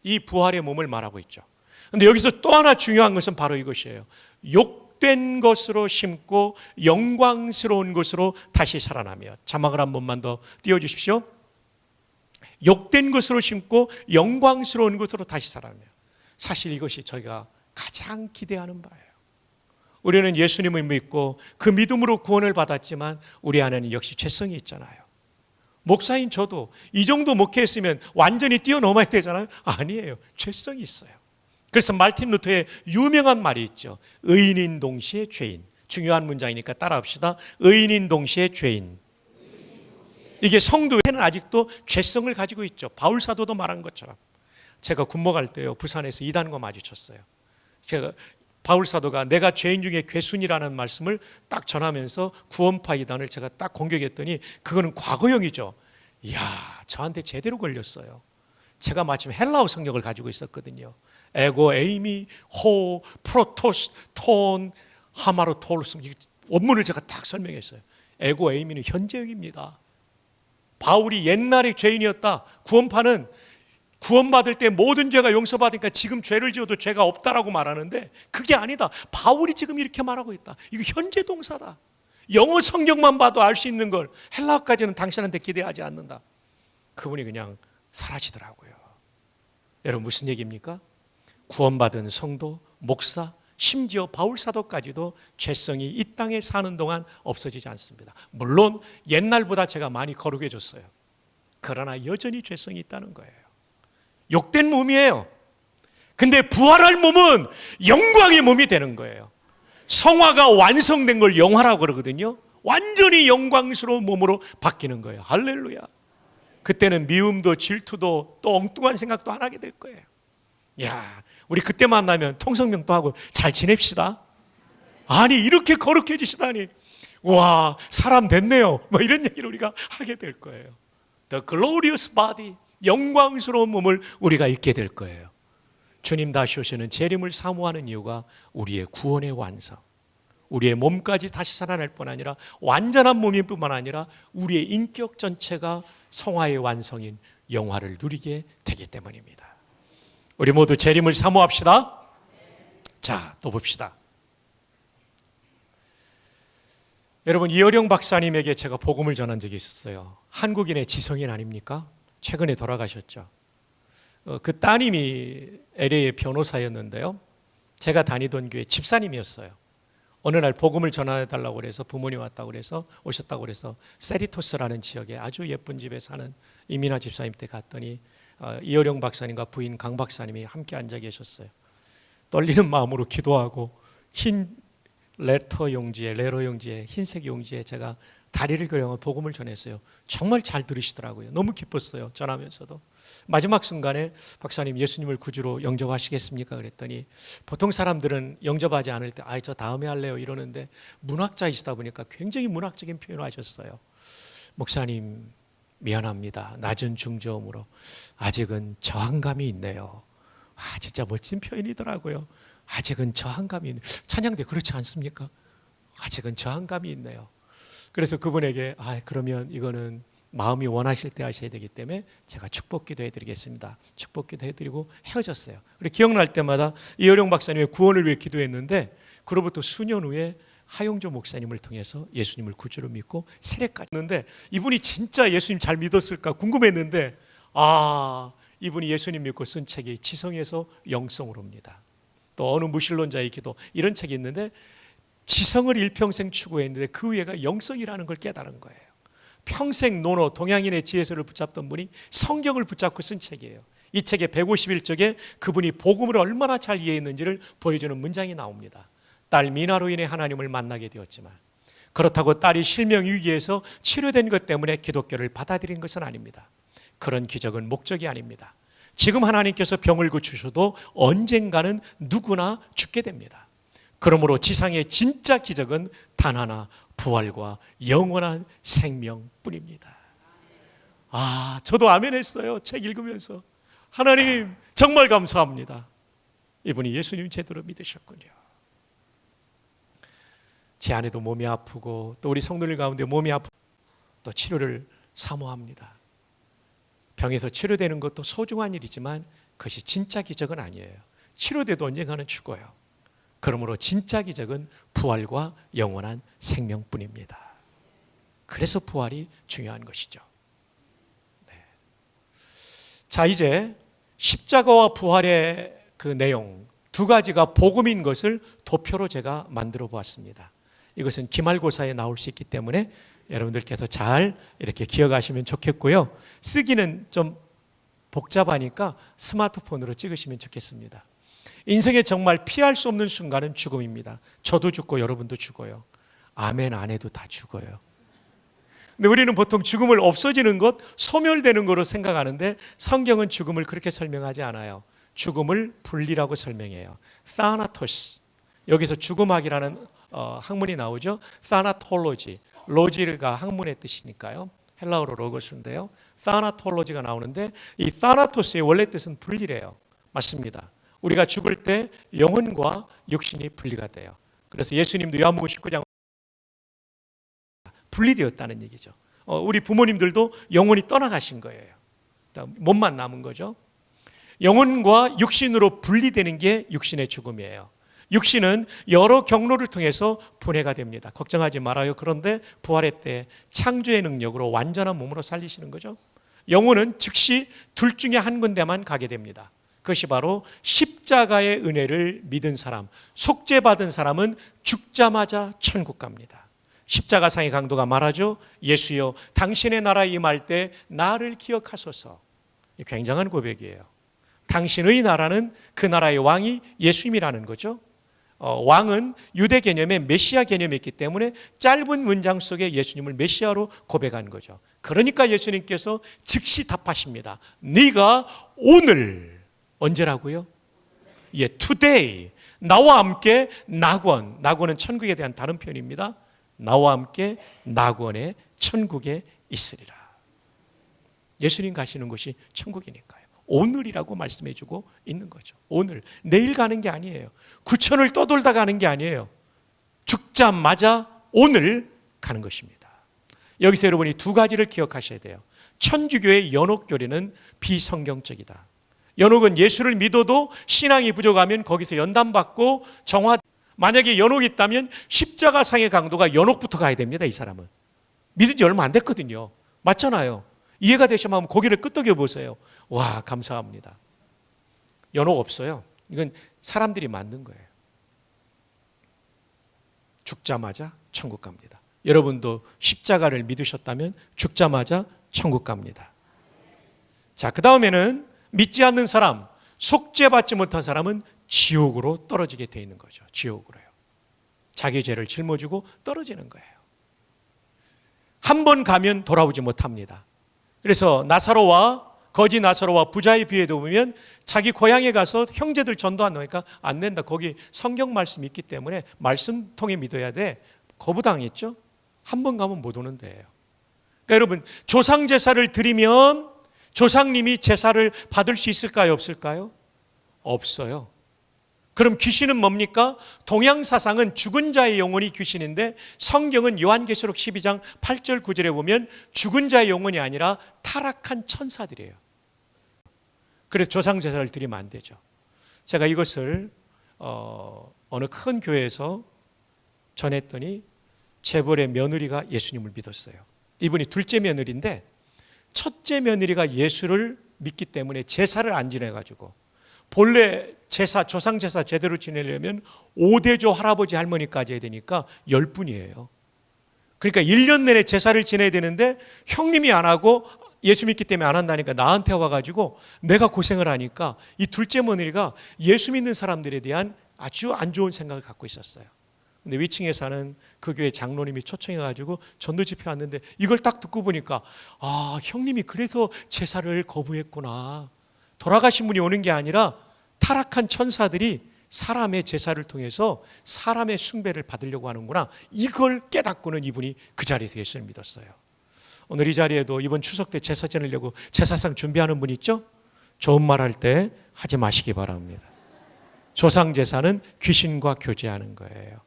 이 부활의 몸을 말하고 있죠. 그런데 여기서 또 하나 중요한 것은 바로 이것이에요. 욕된 것으로 심고 영광스러운 것으로 다시 살아나며. 자막을 한 번만 더 띄워주십시오. 욕된 것으로 심고 영광스러운 것으로 다시 살아나며. 사실 이것이 저희가 가장 기대하는 바예요. 우리는 예수님을 믿고 그 믿음으로 구원을 받았지만 우리 안에는 역시 죄성이 있잖아요. 목사인 저도 이 정도 목회했으면 완전히 뛰어넘어야 되잖아요. 아니에요. 죄성이 있어요. 그래서 말틴 루터의 유명한 말이 있죠. 의인인 동시에 죄인. 중요한 문장이니까 따라합시다. 의인인 동시에 죄인. 이게 성도에는 아직도 죄성을 가지고 있죠. 바울 사도도 말한 것처럼. 제가 군모 갈 때요, 부산에서 이단과 마주쳤어요. 제가 바울 사도가 내가 죄인 중에 괴순이라는 말씀을 딱 전하면서 구원파 이단을 제가 딱 공격했더니, 그거는 과거형이죠. 이야, 저한테 제대로 걸렸어요. 제가 마침 헬라어 성경을 가지고 있었거든요. 에고, 에이미, 호, 프로토스, 톤, 하마로, 톨스, 원문을 제가 딱 설명했어요. 에고, 에이미는 현재형입니다. 바울이 옛날에 죄인이었다. 구원파는 구원받을 때 모든 죄가 용서받으니까 지금 죄를 지어도 죄가 없다라고 말하는데, 그게 아니다. 바울이 지금 이렇게 말하고 있다. 이거 현재 동사다. 영어 성경만 봐도 알 수 있는 걸 헬라어까지는 당신한테 기대하지 않는다. 그분이 그냥 사라지더라고요. 여러분 무슨 얘기입니까? 구원받은 성도, 목사, 심지어 바울 사도까지도 죄성이 이 땅에 사는 동안 없어지지 않습니다. 물론 옛날보다 제가 많이 거룩해졌어요. 그러나 여전히 죄성이 있다는 거예요. 욕된 몸이에요. 근데 부활할 몸은 영광의 몸이 되는 거예요. 성화가 완성된 걸 영화라고 그러거든요. 완전히 영광스러운 몸으로 바뀌는 거예요. 할렐루야. 그때는 미움도 질투도 또 엉뚱한 생각도 안 하게 될 거예요. 야, 우리 그때 만나면 통성명도 하고 잘 지냅시다. 아니 이렇게 거룩해지시다니, 와 사람 됐네요, 뭐 이런 얘기를 우리가 하게 될 거예요. The glorious body, 영광스러운 몸을 우리가 입게 될 거예요. 주님 다시 오시는 재림을 사모하는 이유가 우리의 구원의 완성, 우리의 몸까지 다시 살아날 뿐 아니라 완전한 몸일 뿐만 아니라 우리의 인격 전체가 성화의 완성인 영화를 누리게 되기 때문입니다. 우리 모두 재림을 사모합시다. 자, 또 봅시다. 여러분, 이어령 박사님에게 제가 복음을 전한 적이 있었어요. 한국인의 지성인 아닙니까? 최근에 돌아가셨죠. 그 따님이 LA의 변호사였는데요, 제가 다니던 교회 집사님이었어요. 어느 날 복음을 전해달라고 그래서 부모님 왔다고 그래서 오셨다고 그래서 세리토스라는 지역에 아주 예쁜 집에 사는 이민아 집사님 때 갔더니 이어령 박사님과 부인 강 박사님이 함께 앉아 계셨어요. 떨리는 마음으로 기도하고 흰 레러 용지에 흰색 용지에 제가 다리를 그려 복음을 전했어요. 정말 잘 들으시더라고요. 너무 기뻤어요. 전하면서도. 마지막 순간에 박사님 예수님을 구주로 영접하시겠습니까? 그랬더니 보통 사람들은 영접하지 않을 때 저 다음에 할래요 이러는데, 문학자이시다 보니까 굉장히 문학적인 표현을 하셨어요. 목사님 미안합니다. 낮은 중저음으로 아직은 저항감이 있네요. 진짜 멋진 표현이더라고요. 아직은 저항감이 있네요. 찬양대 그렇지 않습니까? 아직은 저항감이 있네요. 그래서 그분에게 그러면 이거는 마음이 원하실 때 하셔야 되기 때문에 제가 축복기도 해드리겠습니다. 축복기도 해드리고 헤어졌어요. 그리고 기억날 때마다 이어령 박사님의 구원을 위해 기도했는데, 그로부터 수년 후에 하용조 목사님을 통해서 예수님을 구주로 믿고 세례까지 했는데, 이분이 진짜 예수님 잘 믿었을까 궁금했는데, 이분이 예수님 믿고 쓴 책이 지성에서 영성으로입니다. 또 어느 무신론자의 기도, 이런 책이 있는데 지성을 일평생 추구했는데 그 위에가 영성이라는 걸 깨달은 거예요. 평생 논어 동양인의 지혜서를 붙잡던 분이 성경을 붙잡고 쓴 책이에요. 이 책의 151쪽에 그분이 복음을 얼마나 잘 이해했는지를 보여주는 문장이 나옵니다. 딸 미나로 인해 하나님을 만나게 되었지만, 그렇다고 딸이 실명 위기에서 치료된 것 때문에 기독교를 받아들인 것은 아닙니다. 그런 기적은 목적이 아닙니다. 지금 하나님께서 병을 고치셔도 언젠가는 누구나 죽게 됩니다. 그러므로 지상의 진짜 기적은 단 하나, 부활과 영원한 생명뿐입니다. 저도 아멘 했어요. 책 읽으면서. 하나님 정말 감사합니다. 이분이 예수님 제대로 믿으셨군요. 제 아내도 몸이 아프고 또 우리 성도들 가운데 몸이 아프고 또 치료를 사모합니다. 병에서 치료되는 것도 소중한 일이지만 그것이 진짜 기적은 아니에요. 치료돼도 언젠가는 죽어요. 그러므로 진짜 기적은 부활과 영원한 생명뿐입니다. 그래서 부활이 중요한 것이죠. 네. 자, 이제 십자가와 부활의 그 내용 두 가지가 복음인 것을 도표로 제가 만들어 보았습니다. 이것은 기말고사에 나올 수 있기 때문에 여러분들께서 잘 이렇게 기억하시면 좋겠고요. 쓰기는 좀 복잡하니까 스마트폰으로 찍으시면 좋겠습니다. 인생에 정말 피할 수 없는 순간은 죽음입니다. 저도 죽고 여러분도 죽어요. 아멘 안 해도 다 죽어요. 근데 우리는 보통 죽음을 없어지는 것, 소멸되는 거로 생각하는데 성경은 죽음을 그렇게 설명하지 않아요. 죽음을 분리라고 설명해요. 타나토스. 여기서 죽음학이라는 학문이 나오죠. 타나톨로지. 로지가 학문의 뜻이니까요. 헬라어로 로고스인데요. 타나톨로지가 나오는데 이 타나토스의 원래 뜻은 분리래요. 맞습니다. 우리가 죽을 때 영혼과 육신이 분리가 돼요. 그래서 예수님도 요한복음 19장 분리되었다는 얘기죠. 우리 부모님들도 영혼이 떠나가신 거예요. 몸만 남은 거죠. 영혼과 육신으로 분리되는 게 육신의 죽음이에요. 육신은 여러 경로를 통해서 분해가 됩니다. 걱정하지 말아요. 그런데 부활의 때 창조의 능력으로 완전한 몸으로 살리시는 거죠. 영혼은 즉시 둘 중에 한 군데만 가게 됩니다. 그것이 바로 십자가의 은혜를 믿은 사람, 속죄받은 사람은 죽자마자 천국 갑니다. 십자가상의 강도가 말하죠. 예수여 당신의 나라에 임할 때 나를 기억하소서. 굉장한 고백이에요. 당신의 나라는 그 나라의 왕이 예수님이라는 거죠. 왕은 유대 개념의 메시아 개념이 있기 때문에 짧은 문장 속에 예수님을 메시아로 고백한 거죠. 그러니까 예수님께서 즉시 답하십니다. 네가 오늘, 언제라고요? today 나와 함께 낙원, 낙원은 천국에 대한 다른 표현입니다. 나와 함께 낙원의 천국에 있으리라. 예수님 가시는 곳이 천국이니까요. 오늘이라고 말씀해 주고 있는 거죠. 오늘, 내일 가는 게 아니에요. 구천을 떠돌다 가는 게 아니에요. 죽자마자 오늘 가는 것입니다. 여기서 여러분이 두 가지를 기억하셔야 돼요. 천주교의 연옥교리는 비성경적이다. 연옥은 예수를 믿어도 신앙이 부족하면 거기서 연단받고 정화, 만약에 연옥이 있다면 십자가상의 강도가 연옥부터 가야 됩니다. 이 사람은 믿은 지 얼마 안 됐거든요. 맞잖아요. 이해가 되시면 한번 고개를 끄덕여 보세요. 와, 감사합니다. 연옥 없어요. 이건 사람들이 만든 거예요. 죽자마자 천국 갑니다. 여러분도 십자가를 믿으셨다면 죽자마자 천국 갑니다. 자, 그 다음에는 믿지 않는 사람, 속죄받지 못한 사람은 지옥으로 떨어지게 돼 있는 거죠. 지옥으로요. 자기 죄를 짊어지고 떨어지는 거예요. 한 번 가면 돌아오지 못합니다. 그래서 거지 나사로와 부자의 비유에도 보면 자기 고향에 가서 형제들 전도 안 나니까 안 된다. 거기 성경 말씀이 있기 때문에 말씀 통해 믿어야 돼. 거부당했죠. 한 번 가면 못 오는 데예요. 그러니까 여러분, 조상 제사를 드리면 조상님이 제사를 받을 수 있을까요? 없을까요? 없어요. 그럼 귀신은 뭡니까? 동양 사상은 죽은 자의 영혼이 귀신인데 성경은 요한계시록 12장 8절 9절에 보면 죽은 자의 영혼이 아니라 타락한 천사들이에요. 그래서 조상 제사를 드리면 안 되죠. 제가 이것을 어느 큰 교회에서 전했더니 재벌의 며느리가 예수님을 믿었어요. 이분이 둘째 며느리인데 첫째 며느리가 예수를 믿기 때문에 제사를 안 지내가지고 본래 제사, 조상 제사 제대로 지내려면 5대조 할아버지 할머니까지 해야 되니까 10분이에요. 그러니까 1년 내내 제사를 지내야 되는데 형님이 안 하고 예수 믿기 때문에 안 한다니까 나한테 와가지고 내가 고생을 하니까 이 둘째 며느리가 예수 믿는 사람들에 대한 아주 안 좋은 생각을 갖고 있었어요. 근데 위층에 사는 그 교회 장로님이 초청해가지고 전도 집회 왔는데 이걸 딱 듣고 보니까 아, 형님이 그래서 제사를 거부했구나. 돌아가신 분이 오는 게 아니라 타락한 천사들이 사람의 제사를 통해서 사람의 숭배를 받으려고 하는구나. 이걸 깨닫고는 이분이 그 자리에서 예수를 믿었어요. 오늘 이 자리에도 이번 추석 때 제사 지내려고 제사상 준비하는 분 있죠? 좋은 말 할 때 하지 마시기 바랍니다. 조상 제사는 귀신과 교제하는 거예요.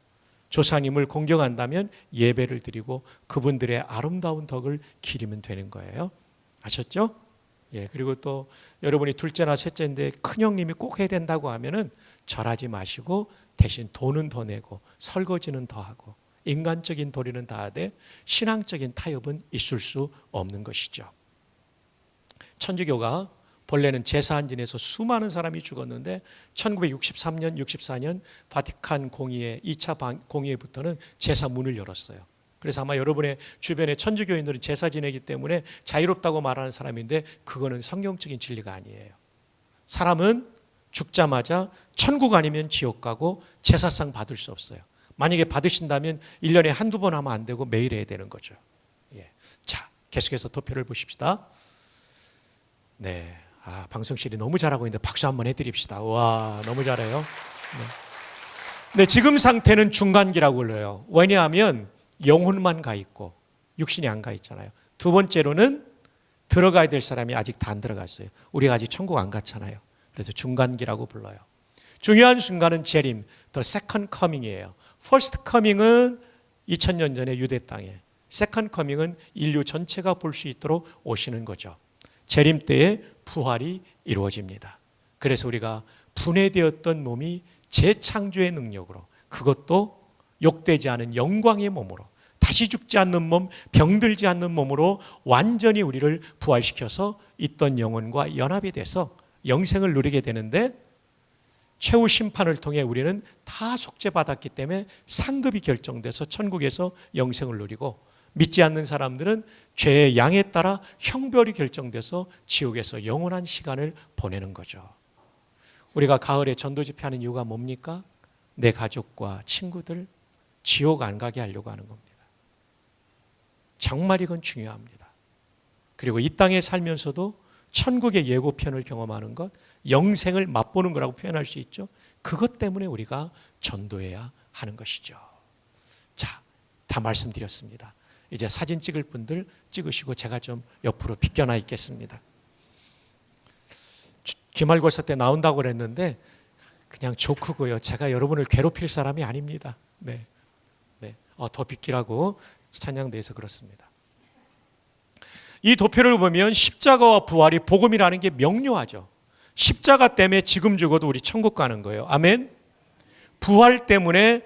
조상님을 공경한다면 예배를 드리고 그분들의 아름다운 덕을 기리면 되는 거예요. 아셨죠? 예, 그리고 또 여러분이 둘째나 셋째인데 큰형님이 꼭 해야 된다고 하면은 절하지 마시고 대신 돈은 더 내고 설거지는 더 하고 인간적인 도리는 다 하되 신앙적인 타협은 있을 수 없는 것이죠. 천주교가 본래는 제사 안 지내서 수많은 사람이 죽었는데 1963년, 64년 바티칸 공의회 2차 공의회부터는 제사 문을 열었어요. 그래서 아마 여러분의 주변에 천주교인들은 제사 지내기 때문에 자유롭다고 말하는 사람인데 그거는 성경적인 진리가 아니에요. 사람은 죽자마자 천국 아니면 지옥 가고 제사상 받을 수 없어요. 만약에 받으신다면 1년에 한두 번 하면 안 되고 매일 해야 되는 거죠. 예. 자, 계속해서 도표를 보십시다. 네. 아, 방송실이 너무 잘하고 있는데 박수 한번 해드립시다. 와, 너무 잘해요. 네, 지금 상태는 중간기라고 불러요. 왜냐하면 영혼만 가 있고 육신이 안 가 있잖아요. 두 번째로는 들어가야 될 사람이 아직 다 안 들어갔어요. 우리가 아직 천국 안 갔잖아요. 그래서 중간기라고 불러요. 중요한 순간은 재림, the second coming이에요. first coming은 2000년 전에 유대 땅에, second coming은 인류 전체가 볼 수 있도록 오시는 거죠. 재림 때에 부활이 이루어집니다. 그래서 우리가 분해되었던 몸이 재창조의 능력으로, 그것도 욕되지 않은 영광의 몸으로, 다시 죽지 않는 몸, 병들지 않는 몸으로 완전히 우리를 부활시켜서 있던 영혼과 연합이 돼서 영생을 누리게 되는데, 최후 심판을 통해 우리는 다 속죄받았기 때문에 상급이 결정돼서 천국에서 영생을 누리고, 믿지 않는 사람들은 죄의 양에 따라 형벌이 결정돼서 지옥에서 영원한 시간을 보내는 거죠. 우리가 가을에 전도 집회하는 이유가 뭡니까? 내 가족과 친구들 지옥 안 가게 하려고 하는 겁니다. 정말 이건 중요합니다. 그리고 이 땅에 살면서도 천국의 예고편을 경험하는 것, 영생을 맛보는 거라고 표현할 수 있죠. 그것 때문에 우리가 전도해야 하는 것이죠. 자, 다 말씀드렸습니다. 이제 사진 찍을 분들 찍으시고 제가 좀 옆으로 비껴나 있겠습니다. 기말고사 때 나온다고 그랬는데 그냥 조크고요. 제가 여러분을 괴롭힐 사람이 아닙니다. 네. 더 비키라고 찬양대에서 그렇습니다. 이 도표를 보면 십자가와 부활이 복음이라는 게 명료하죠. 십자가 때문에 지금 죽어도 우리 천국 가는 거예요. 아멘. 부활 때문에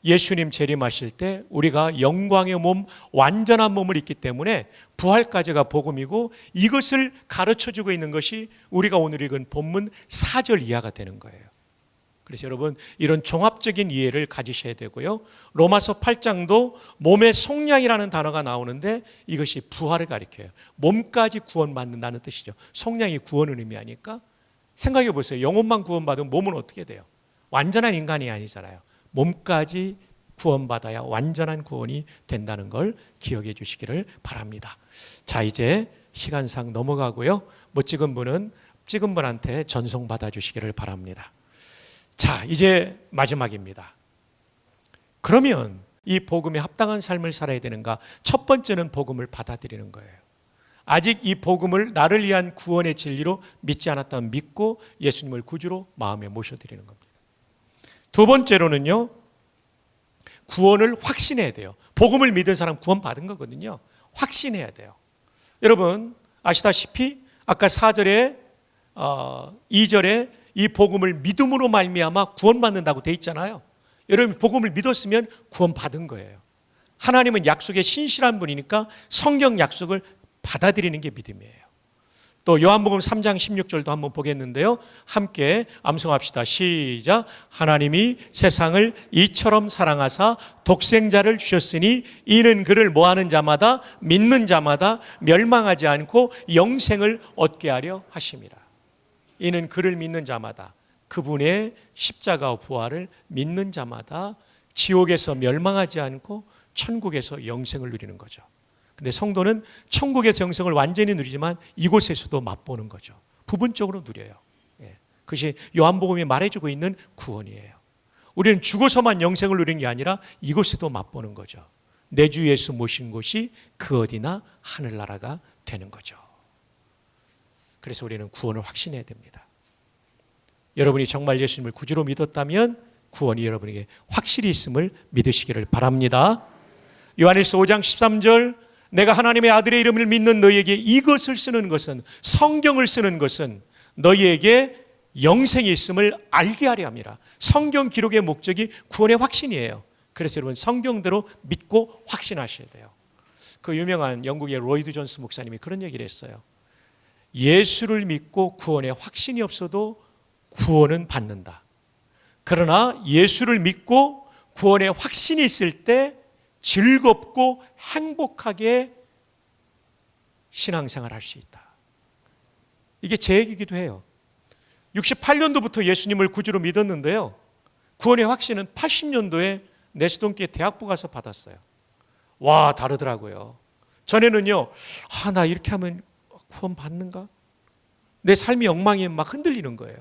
예수님 재림하실 때 우리가 영광의 몸, 완전한 몸을 입기 때문에 부활까지가 복음이고, 이것을 가르쳐주고 있는 것이 우리가 오늘 읽은 본문 4절 이하가 되는 거예요. 그래서 여러분, 이런 종합적인 이해를 가지셔야 되고요. 로마서 8장도 몸의 속량이라는 단어가 나오는데 이것이 부활을 가리켜요. 몸까지 구원받는다는 뜻이죠. 속량이 구원을 의미하니까. 생각해 보세요. 영혼만 구원받으면 몸은 어떻게 돼요? 완전한 인간이 아니잖아요. 몸까지 구원받아야 완전한 구원이 된다는 걸 기억해 주시기를 바랍니다. 자, 이제 시간상 넘어가고요. 못 찍은 분은 찍은 분한테 전송 받아 주시기를 바랍니다. 자, 이제 마지막입니다. 그러면 이 복음에 합당한 삶을 살아야 되는가? 첫 번째는 복음을 받아들이는 거예요. 아직 이 복음을 나를 위한 구원의 진리로 믿지 않았다면 믿고 예수님을 구주로 마음에 모셔드리는 겁니다. 두 번째로는요, 구원을 확신해야 돼요. 복음을 믿은 사람 구원 받은 거거든요. 확신해야 돼요. 여러분 아시다시피 아까 4절에 2절에 이 복음을 믿음으로 말미암아 구원받는다고 돼 있잖아요. 여러분 복음을 믿었으면 구원 받은 거예요. 하나님은 약속에 신실한 분이니까 성경 약속을 받아들이는 게 믿음이에요. 또 요한복음 3장 16절도 한번 보겠는데요. 함께 암송합시다. 시작. 하나님이 세상을 이처럼 사랑하사 독생자를 주셨으니 이는 그를 뭐하는 자마다 믿는 자마다 멸망하지 않고 영생을 얻게 하려 하심이라. 이는 그를 믿는 자마다, 그분의 십자가와 부활을 믿는 자마다 지옥에서 멸망하지 않고 천국에서 영생을 누리는 거죠. 근데 성도는 천국에서 영생을 완전히 누리지만 이곳에서도 맛보는 거죠. 부분적으로 누려요. 그것이 요한복음이 말해주고 있는 구원이에요. 우리는 죽어서만 영생을 누리는 게 아니라 이곳에도 맛보는 거죠. 내 주 예수 모신 곳이 그 어디나 하늘나라가 되는 거죠. 그래서 우리는 구원을 확신해야 됩니다. 여러분이 정말 예수님을 구주로 믿었다면 구원이 여러분에게 확실히 있음을 믿으시기를 바랍니다. 요한일서 5장 13절, 내가 하나님의 아들의 이름을 믿는 너희에게 이것을 쓰는 것은, 성경을 쓰는 것은 너희에게 영생이 있음을 알게 하려 함이라. 성경 기록의 목적이 구원의 확신이에요. 그래서 여러분 성경대로 믿고 확신하셔야 돼요. 그 유명한 영국의 로이드 존스 목사님이 그런 얘기를 했어요. 예수를 믿고 구원의 확신이 없어도 구원은 받는다. 그러나 예수를 믿고 구원의 확신이 있을 때 즐겁고 행복하게 신앙생활 할 수 있다. 이게 제 얘기기도 해요. 68년도부터 예수님을 구주로 믿었는데요, 구원의 확신은 80년도에 내수동기에 대학부 가서 받았어요. 와, 다르더라고요. 전에는요, 나 이렇게 하면 구원 받는가? 내 삶이 엉망이 막 흔들리는 거예요.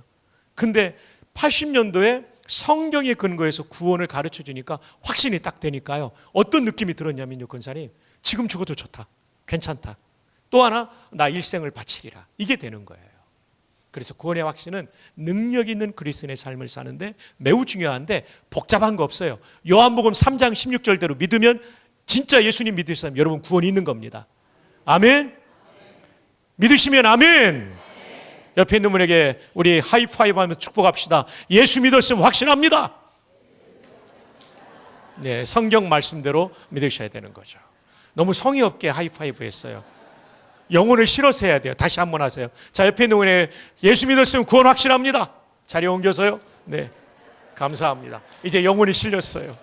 근데 80년도에 성경에 근거해서 구원을 가르쳐 주니까 확신이 딱 되니까요, 어떤 느낌이 들었냐면요, 권사님, 지금 죽어도 좋다, 괜찮다, 또 하나 나 일생을 바치리라, 이게 되는 거예요. 그래서 구원의 확신은 능력 있는 그리스도인의 삶을 사는데 매우 중요한데 복잡한 거 없어요. 요한복음 3장 16절대로 믿으면 진짜 예수님 믿을 사람 여러분 구원이 있는 겁니다. 아멘. 믿으시면 아멘. 옆에 있는 분에게 우리 하이파이브 하면서 축복합시다. 예수 믿었으면 확신합니다. 네, 성경 말씀대로 믿으셔야 되는 거죠. 너무 성의 없게 하이파이브 했어요. 영혼을 실어서 해야 돼요. 다시 한번 하세요. 자, 옆에 있는 분에게 예수 믿었으면 구원 확신합니다. 자리 옮겨서요. 네, 감사합니다. 이제 영혼이 실렸어요.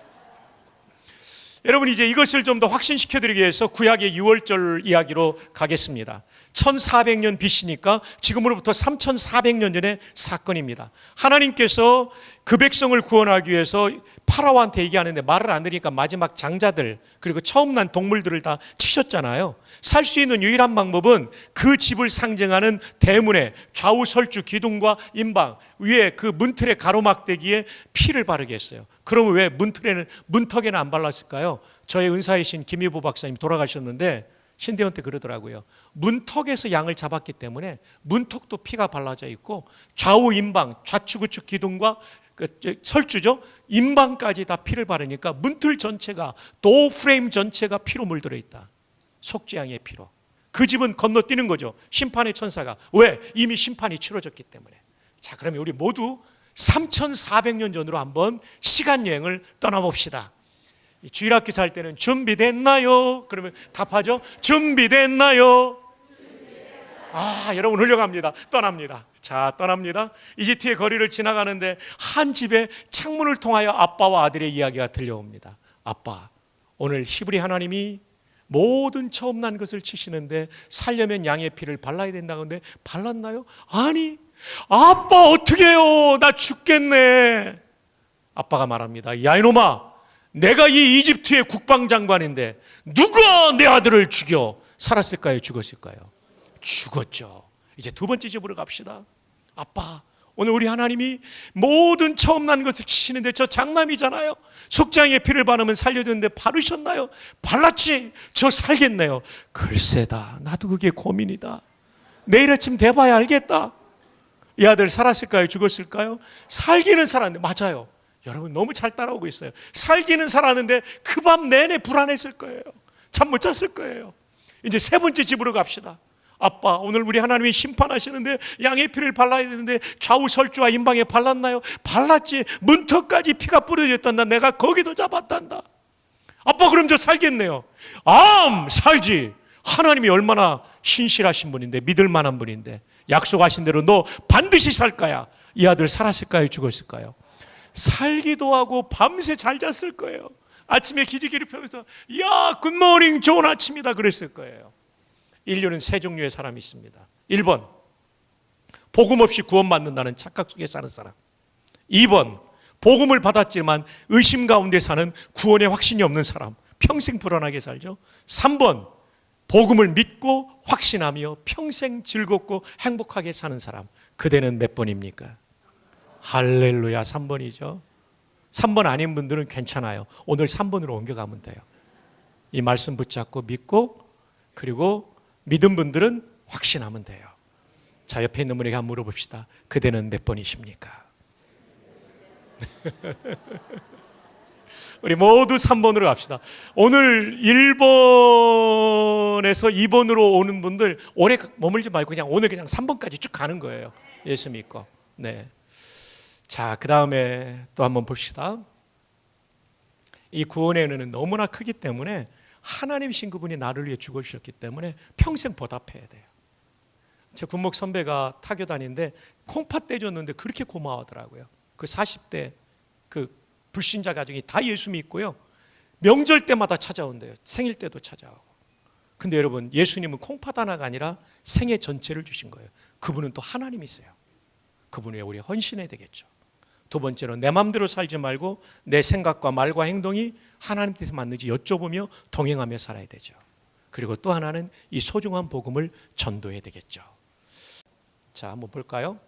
여러분, 이제 이것을 좀 더 확신시켜드리기 위해서 구약의 6월절 이야기로 가겠습니다. 1400년 BC니까 지금으로부터 3400년 전의 사건입니다. 하나님께서 그 백성을 구원하기 위해서 파라오한테 얘기하는데 말을 안 들으니까 마지막 장자들 그리고 처음 난 동물들을 다 치셨잖아요. 살 수 있는 유일한 방법은 그 집을 상징하는 대문에 좌우 설주 기둥과 임방 위에 그 문틀의 가로막대기에 피를 바르게 했어요. 그러면 왜 문턱에는 안 발랐을까요? 저의 은사이신 김희보 박사님 돌아가셨는데 신대원 때 그러더라고요. 문턱에서 양을 잡았기 때문에 문턱도 피가 발라져 있고 좌우 임방 좌측 우측 기둥과 설주죠. 임방까지 다 피를 바르니까 문틀 전체가 도 프레임 전체가 피로 물들어 있다. 속죄양의 피로. 그 집은 건너뛰는 거죠. 심판의 천사가. 왜? 이미 심판이 치러졌기 때문에. 자, 그러면 우리 모두 3,400년 전으로 한번 시간여행을 떠나봅시다. 주일학교 살 때는 준비됐나요? 그러면 답하죠. 준비됐나요? 여러분 훌륭합니다. 떠납니다. 자, 떠납니다. 이집트의 거리를 지나가는데 한 집에 창문을 통하여 아빠와 아들의 이야기가 들려옵니다. 아빠, 오늘 히브리 하나님이 모든 처음 난 것을 치시는데 살려면 양의 피를 발라야 된다고 하는데 발랐나요? 아니, 아빠 어떻게 해요? 나 죽겠네. 아빠가 말합니다. 야 이놈아, 내가 이 이집트의 국방장관인데 누가 내 아들을 죽여? 살았을까요? 죽었을까요? 죽었죠. 이제 두 번째 집으로 갑시다. 아빠, 오늘 우리 하나님이 모든 처음 난 것을 치시는데 저 장남이잖아요. 속죄양의 피를 바르면 살려주는데 바르셨나요? 발랐지. 저 살겠네요. 글쎄다, 나도 그게 고민이다. 내일 아침 돼봐야 알겠다. 이 아들 살았을까요? 죽었을까요? 살기는 살았는데, 맞아요. 여러분 너무 잘 따라오고 있어요. 살기는 살았는데 그 밤 내내 불안했을 거예요. 잠 못 잤을 거예요. 이제 세 번째 집으로 갑시다. 아빠, 오늘 우리 하나님이 심판하시는데 양의 피를 발라야 되는데 좌우 설주와 임방에 발랐나요? 발랐지. 문턱까지 피가 뿌려졌단다. 내가 거기도 잡았단다. 아빠, 그럼 저 살겠네요. 살지. 하나님이 얼마나 신실하신 분인데, 믿을 만한 분인데, 약속하신 대로 너 반드시 살 거야. 이 아들 살았을까요? 죽었을까요? 살기도 하고 밤새 잘 잤을 거예요. 아침에 기지개를 펴면서 야 굿모닝 좋은 아침이다 그랬을 거예요. 인류는 세 종류의 사람이 있습니다. 1번, 복음 없이 구원받는다는 착각 속에 사는 사람. 2번, 복음을 받았지만 의심 가운데 사는 구원의 확신이 없는 사람. 평생 불안하게 살죠. 3번, 복음을 믿고 확신하며 평생 즐겁고 행복하게 사는 사람. 그대는 몇 번입니까? 할렐루야, 3번이죠. 3번 아닌 분들은 괜찮아요. 오늘 3번으로 옮겨가면 돼요. 이 말씀 붙잡고 믿고, 그리고 믿은 분들은 확신하면 돼요. 자, 옆에 있는 분에게 한번 물어봅시다. 그대는 몇 번이십니까? 우리 모두 3번으로 갑시다. 오늘 1번에서 2번으로 오는 분들 오래 머물지 말고 그냥 오늘 그냥 3번까지 쭉 가는 거예요. 예수 믿고. 네. 자, 그 다음에 또 한번 봅시다. 이 구원의 은혜는 너무나 크기 때문에 하나님이신 그분이 나를 위해 죽어주셨기 때문에 평생 보답해야 돼요. 제 군목 선배가 타교 다니는데 콩팥 떼줬는데 그렇게 고마워하더라고요. 그 40대 그 불신자 가정이 다 예수 믿고요. 명절 때마다 찾아온대요. 생일 때도 찾아오고. 근데 여러분, 예수님은 콩팥 하나가 아니라 생애 전체를 주신 거예요. 그분은 또 하나님이세요. 그분 위해 우리 헌신해야 되겠죠. 두 번째로 내 마음대로 살지 말고 내 생각과 말과 행동이 하나님 뜻에 맞는지 여쭤보며 동행하며 살아야 되죠. 그리고 또 하나는 이 소중한 복음을 전도해야 되겠죠. 자, 한번 볼까요?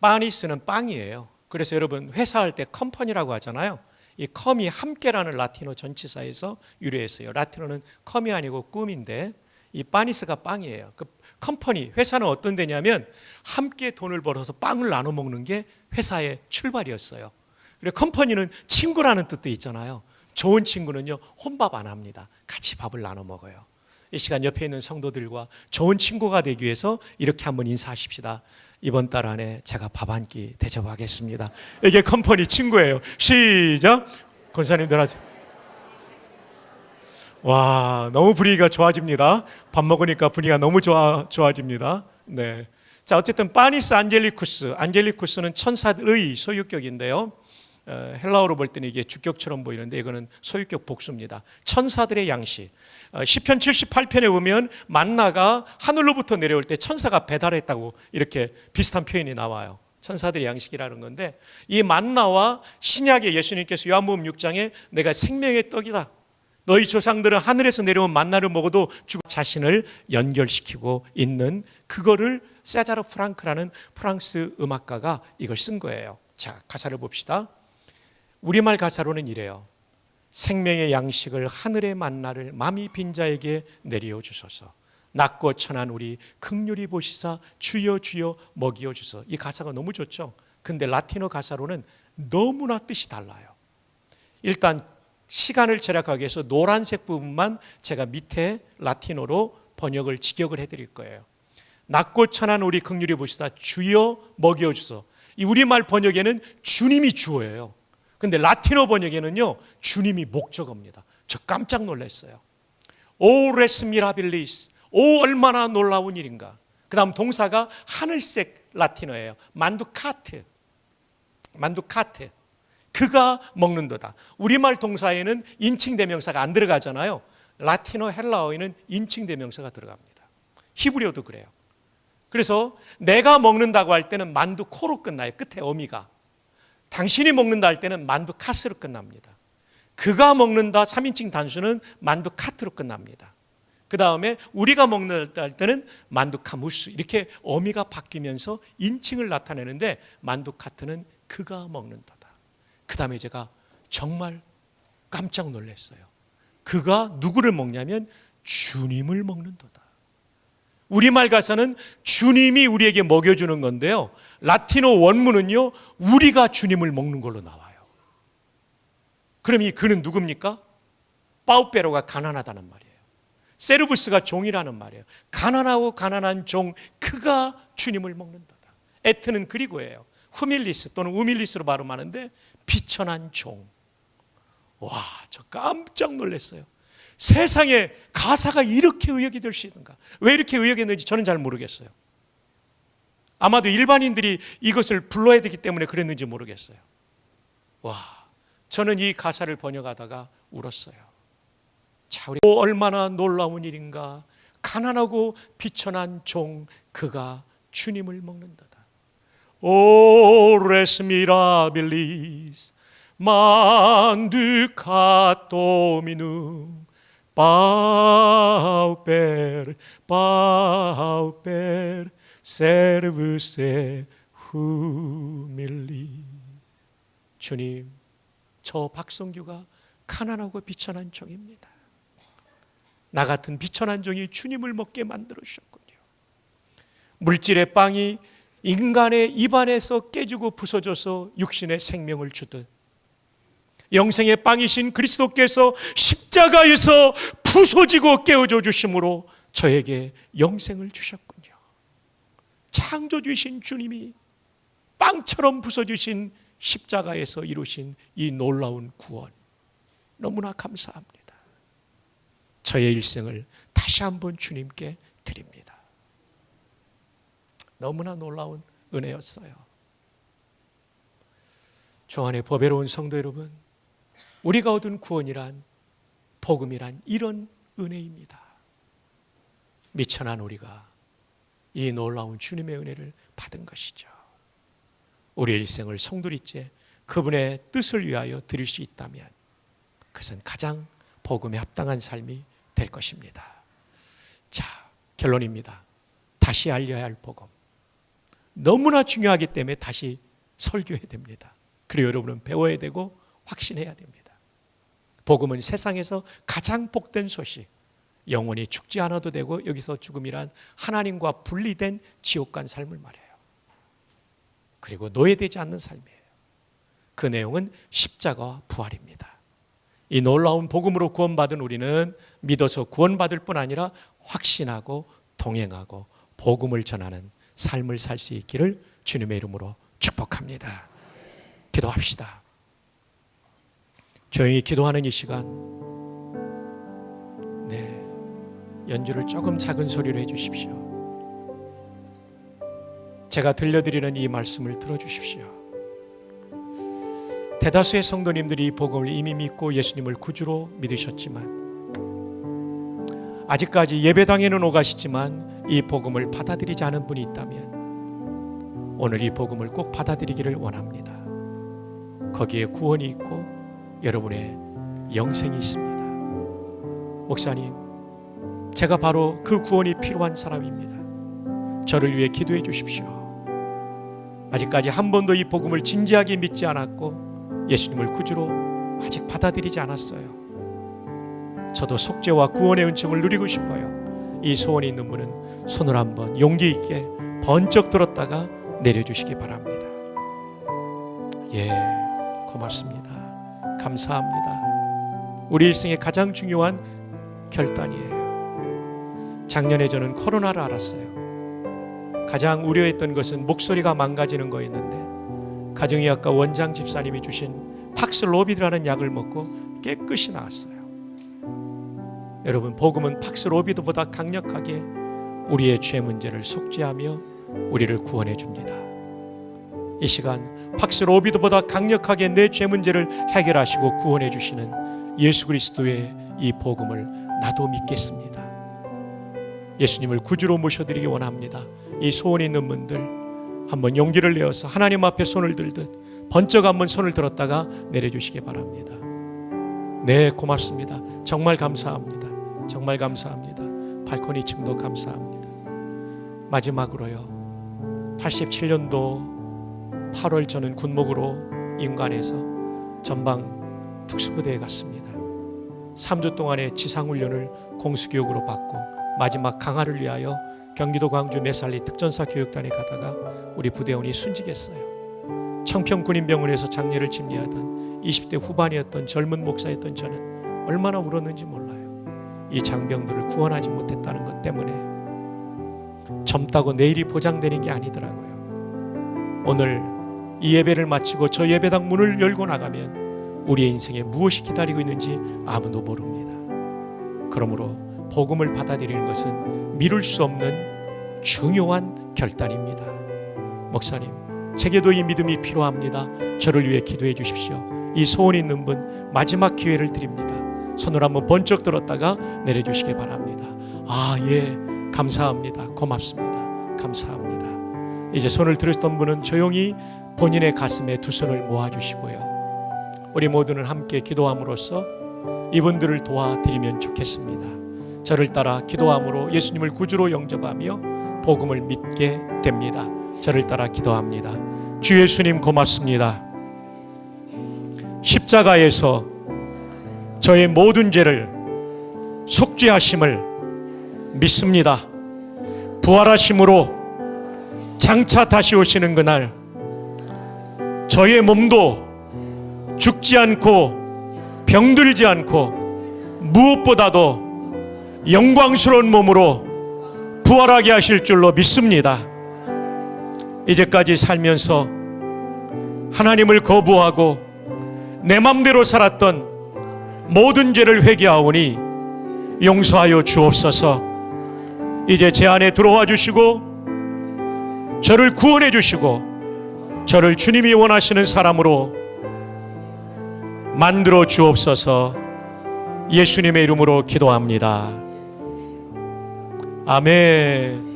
파니스는 빵이에요. 그래서 여러분 회사할 때 컴퍼니라고 하잖아요. 이 컴이 함께라는 라틴어 전치사에서 유래했어요. 라틴어는 컴이 아니고 꿈인데 이 파니스가 빵이에요. 그 컴퍼니, 회사는 어떤 데냐면 함께 돈을 벌어서 빵을 나눠 먹는 게 회사의 출발이었어요. 그리고 컴퍼니는 친구라는 뜻도 있잖아요. 좋은 친구는요, 혼밥 안 합니다. 같이 밥을 나눠 먹어요. 이 시간 옆에 있는 성도들과 좋은 친구가 되기 위해서 이렇게 한번 인사하십시다. 이번 달 안에 제가 밥 한 끼 대접하겠습니다. 이게 컴퍼니 친구예요. 시작. 권사님들 하세요. 와, 너무 분위기가 좋아집니다. 밥 먹으니까 분위기가 너무 좋아집니다. 네. 자, 어쨌든 파니스 안젤리쿠스는 천사들의 소유격인데요. 헬라어로 볼 때는 이게 주격처럼 보이는데 이거는 소유격 복수입니다. 천사들의 양식. 시편 78편에 보면 만나가 하늘로부터 내려올 때 천사가 배달했다고 이렇게 비슷한 표현이 나와요. 천사들의 양식이라는 건데, 이 만나와 신약의 예수님께서 요한복음 6장에 내가 생명의 떡이다, 너희 조상들은 하늘에서 내려온 만나를 먹어도 죽을 자신을 연결시키고 있는, 그거를 세자르 프랑크라는 프랑스 음악가가 이걸 쓴 거예요. 자, 가사를 봅시다. 우리말 가사로는 이래요. 생명의 양식을 하늘의 만나를 맘이 빈 자에게 내려 주소서. 낮고 천한 우리 긍휼히 보시사 주여 주여 먹이어 주소서. 이 가사가 너무 좋죠. 근데 라틴어 가사로는 너무나 뜻이 달라요. 일단 시간을 절약하기 위해서 노란색 부분만 제가 밑에 라틴어로 번역을 직역을 해드릴 거예요. 낮고 천한 우리 긍휼히 보시사 주여 먹여 주소서. 이 우리말 번역에는 주님이 주어예요. 근데 라틴어 번역에는요, 주님이 목적어입니다. 저 깜짝 놀랐어요. 오 레스 미라빌리스, 오 얼마나 놀라운 일인가. 그 다음 동사가 하늘색 라틴어예요. 만두카트, 만두카트, 그가 먹는도다. 우리말 동사에는 인칭 대명사가 안 들어가잖아요. 라틴어 헬라어에는 인칭 대명사가 들어갑니다. 히브리어도 그래요. 그래서 내가 먹는다고 할 때는 만두코로 끝나요. 끝에 어미가. 당신이 먹는다 할 때는 만두카스로 끝납니다. 그가 먹는다 3인칭 단수는 만두카트로 끝납니다. 그 다음에 우리가 먹는다 할 때는 만두카무스, 이렇게 어미가 바뀌면서 인칭을 나타내는데, 만두카트는 그가 먹는다다. 그 다음에 제가 정말 깜짝 놀랐어요. 그가 누구를 먹냐면 주님을 먹는도다. 우리말 가사는 주님이 우리에게 먹여주는 건데요, 라틴어 원문은요, 우리가 주님을 먹는 걸로 나와요. 그럼 이 그는 누굽니까? 파우페로가 가난하다는 말이에요. 세르부스가 종이라는 말이에요. 가난하고 가난한 종, 그가 주님을 먹는다다. 에트는 그리고예요. 후밀리스 또는 우밀리스로 발음하는데 비천한 종. 와, 저 깜짝 놀랐어요. 세상에 가사가 이렇게 의역이 될 수 있는가? 왜 이렇게 의역했는지 저는 잘 모르겠어요. 아마도 일반인들이 이것을 불러야 되기 때문에 그랬는지 모르겠어요. 와, 저는 이 가사를 번역하다가 울었어요. 자, 우리 얼마나 놀라운 일인가. 가난하고 비천한 종, 그가 주님을 먹는다다. 오 레스 미라빌리스 만드카 도미누 pauper, pauper, servuse humili. 주님, 저 박성규가 가난하고 비천한 종입니다. 나 같은 비천한 종이 주님을 먹게 만들어 주셨군요. 물질의 빵이 인간의 입안에서 깨지고 부서져서 육신의 생명을 주듯, 영생의 빵이신 그리스도께서 십자가에서 부서지고 깨어져 주심으로 저에게 영생을 주셨군요. 창조주이신 주님이 빵처럼 부서지신 십자가에서 이루신 이 놀라운 구원, 너무나 감사합니다. 저의 일생을 다시 한번 주님께 드립니다. 너무나 놀라운 은혜였어요. 주 안에 보배로운 성도 여러분, 우리가 얻은 구원이란, 복음이란 이런 은혜입니다. 미천한 우리가 이 놀라운 주님의 은혜를 받은 것이죠. 우리의 일생을 송두리째 그분의 뜻을 위하여 드릴 수 있다면 그것은 가장 복음에 합당한 삶이 될 것입니다. 자, 결론입니다. 다시 알려야 할 복음, 너무나 중요하기 때문에 다시 설교해야 됩니다. 그리고 여러분은 배워야 되고 확신해야 됩니다. 복음은 세상에서 가장 복된 소식, 영원히 죽지 않아도 되고 여기서 죽음이란 하나님과 분리된 지옥 간 삶을 말해요. 그리고 노예되지 않는 삶이에요. 그 내용은 십자가와 부활입니다. 이 놀라운 복음으로 구원받은 우리는 믿어서 구원받을 뿐 아니라 확신하고 동행하고 복음을 전하는 삶을 살 수 있기를 주님의 이름으로 축복합니다. 기도합시다. 조용히 기도하는 이 시간, 연주를 조금 작은 소리로 해주십시오. 제가 들려드리는 이 말씀을 들어주십시오. 대다수의 성도님들이 이 복음을 이미 믿고 예수님을 구주로 믿으셨지만, 아직까지 예배당에는 오가시지만 이 복음을 받아들이지 않은 분이 있다면 오늘 이 복음을 꼭 받아들이기를 원합니다. 거기에 구원이 있고 여러분의 영생이 있습니다. 목사님, 제가 바로 그 구원이 필요한 사람입니다. 저를 위해 기도해 주십시오. 아직까지 한 번도 이 복음을 진지하게 믿지 않았고 예수님을 구주로 아직 받아들이지 않았어요. 저도 속죄와 구원의 은총을 누리고 싶어요. 이 소원이 있는 분은 손을 한번 용기 있게 번쩍 들었다가 내려주시기 바랍니다. 예, 고맙습니다. 감사합니다. 우리 일생의 가장 중요한 결단이에요. 작년에 저는 코로나를 알았어요. 가장 우려했던 것은 목소리가 망가지는 거였는데 가정의학과 원장 집사님이 주신 팍슬로비드라는 약을 먹고 깨끗이 나았어요. 여러분, 복음은 팍슬로비드보다 강력하게 우리의 죄 문제를 속죄하며 우리를 구원해 줍니다. 이 시간 팍슬로비드보다 강력하게 내 죄 문제를 해결하시고 구원해 주시는 예수 그리스도의 이 복음을 나도 믿겠습니다. 예수님을 구주로 모셔드리기 원합니다. 이 소원이 있는 분들 한번 용기를 내어서 하나님 앞에 손을 들듯 번쩍 한번 손을 들었다가 내려주시기 바랍니다. 네, 고맙습니다. 정말 감사합니다. 정말 감사합니다. 발코니 층도 감사합니다. 마지막으로요, 87년도 8월 저는 군목으로 인관에서 전방 특수부대에 갔습니다. 3주 동안의 지상훈련을 공수교육으로 받고 마지막 강화를 위하여 경기도 광주 매살리 특전사 교육단에 가다가 우리 부대원이 순직했어요. 청평군인병원에서 장례를 집례하던 20대 후반이었던 젊은 목사였던 저는 얼마나 울었는지 몰라요. 이 장병들을 구원하지 못했다는 것 때문에 젊다고 내일이 보장되는 게 아니더라고요. 오늘 이 예배를 마치고 저 예배당 문을 열고 나가면 우리의 인생에 무엇이 기다리고 있는지 아무도 모릅니다. 그러므로 복음을 받아들이는 것은 미룰 수 없는 중요한 결단입니다. 목사님, 제게도 이 믿음이 필요합니다. 저를 위해 기도해 주십시오. 이 소원 있는 분 마지막 기회를 드립니다. 손을 한번 번쩍 들었다가 내려주시기 바랍니다. 아, 예, 감사합니다. 고맙습니다. 감사합니다. 이제 손을 들었던 분은 조용히 본인의 가슴에 두 손을 모아주시고요, 우리 모두는 함께 기도함으로써 이분들을 도와드리면 좋겠습니다. 저를 따라 기도함으로 예수님을 구주로 영접하며 복음을 믿게 됩니다. 저를 따라 기도합니다. 주 예수님, 고맙습니다. 십자가에서 저의 모든 죄를 속죄하심을 믿습니다. 부활하심으로 장차 다시 오시는 그날 저의 몸도 죽지 않고 병들지 않고 무엇보다도 영광스러운 몸으로 부활하게 하실 줄로 믿습니다. 이제까지 살면서 하나님을 거부하고 내 맘대로 살았던 모든 죄를 회개하오니 용서하여 주옵소서. 이제 제 안에 들어와 주시고 저를 구원해 주시고 저를 주님이 원하시는 사람으로 만들어 주옵소서. 예수님의 이름으로 기도합니다. 아멘.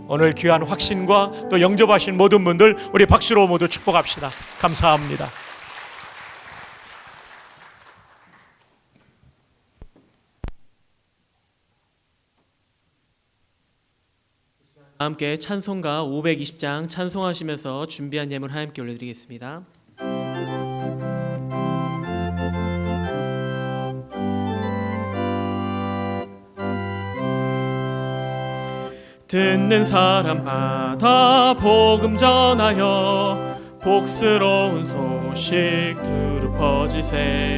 오늘 귀한 확신과 또 영접하신 모든 분들 우리 박수로 모두 축복합시다. 감사합니다. 함께 찬송가 520장 찬송하시면서 준비한 예물 하나님께 올려드리겠습니다. 듣는 사람마다 복음 전하여 복스러운 소식 두루 퍼지세.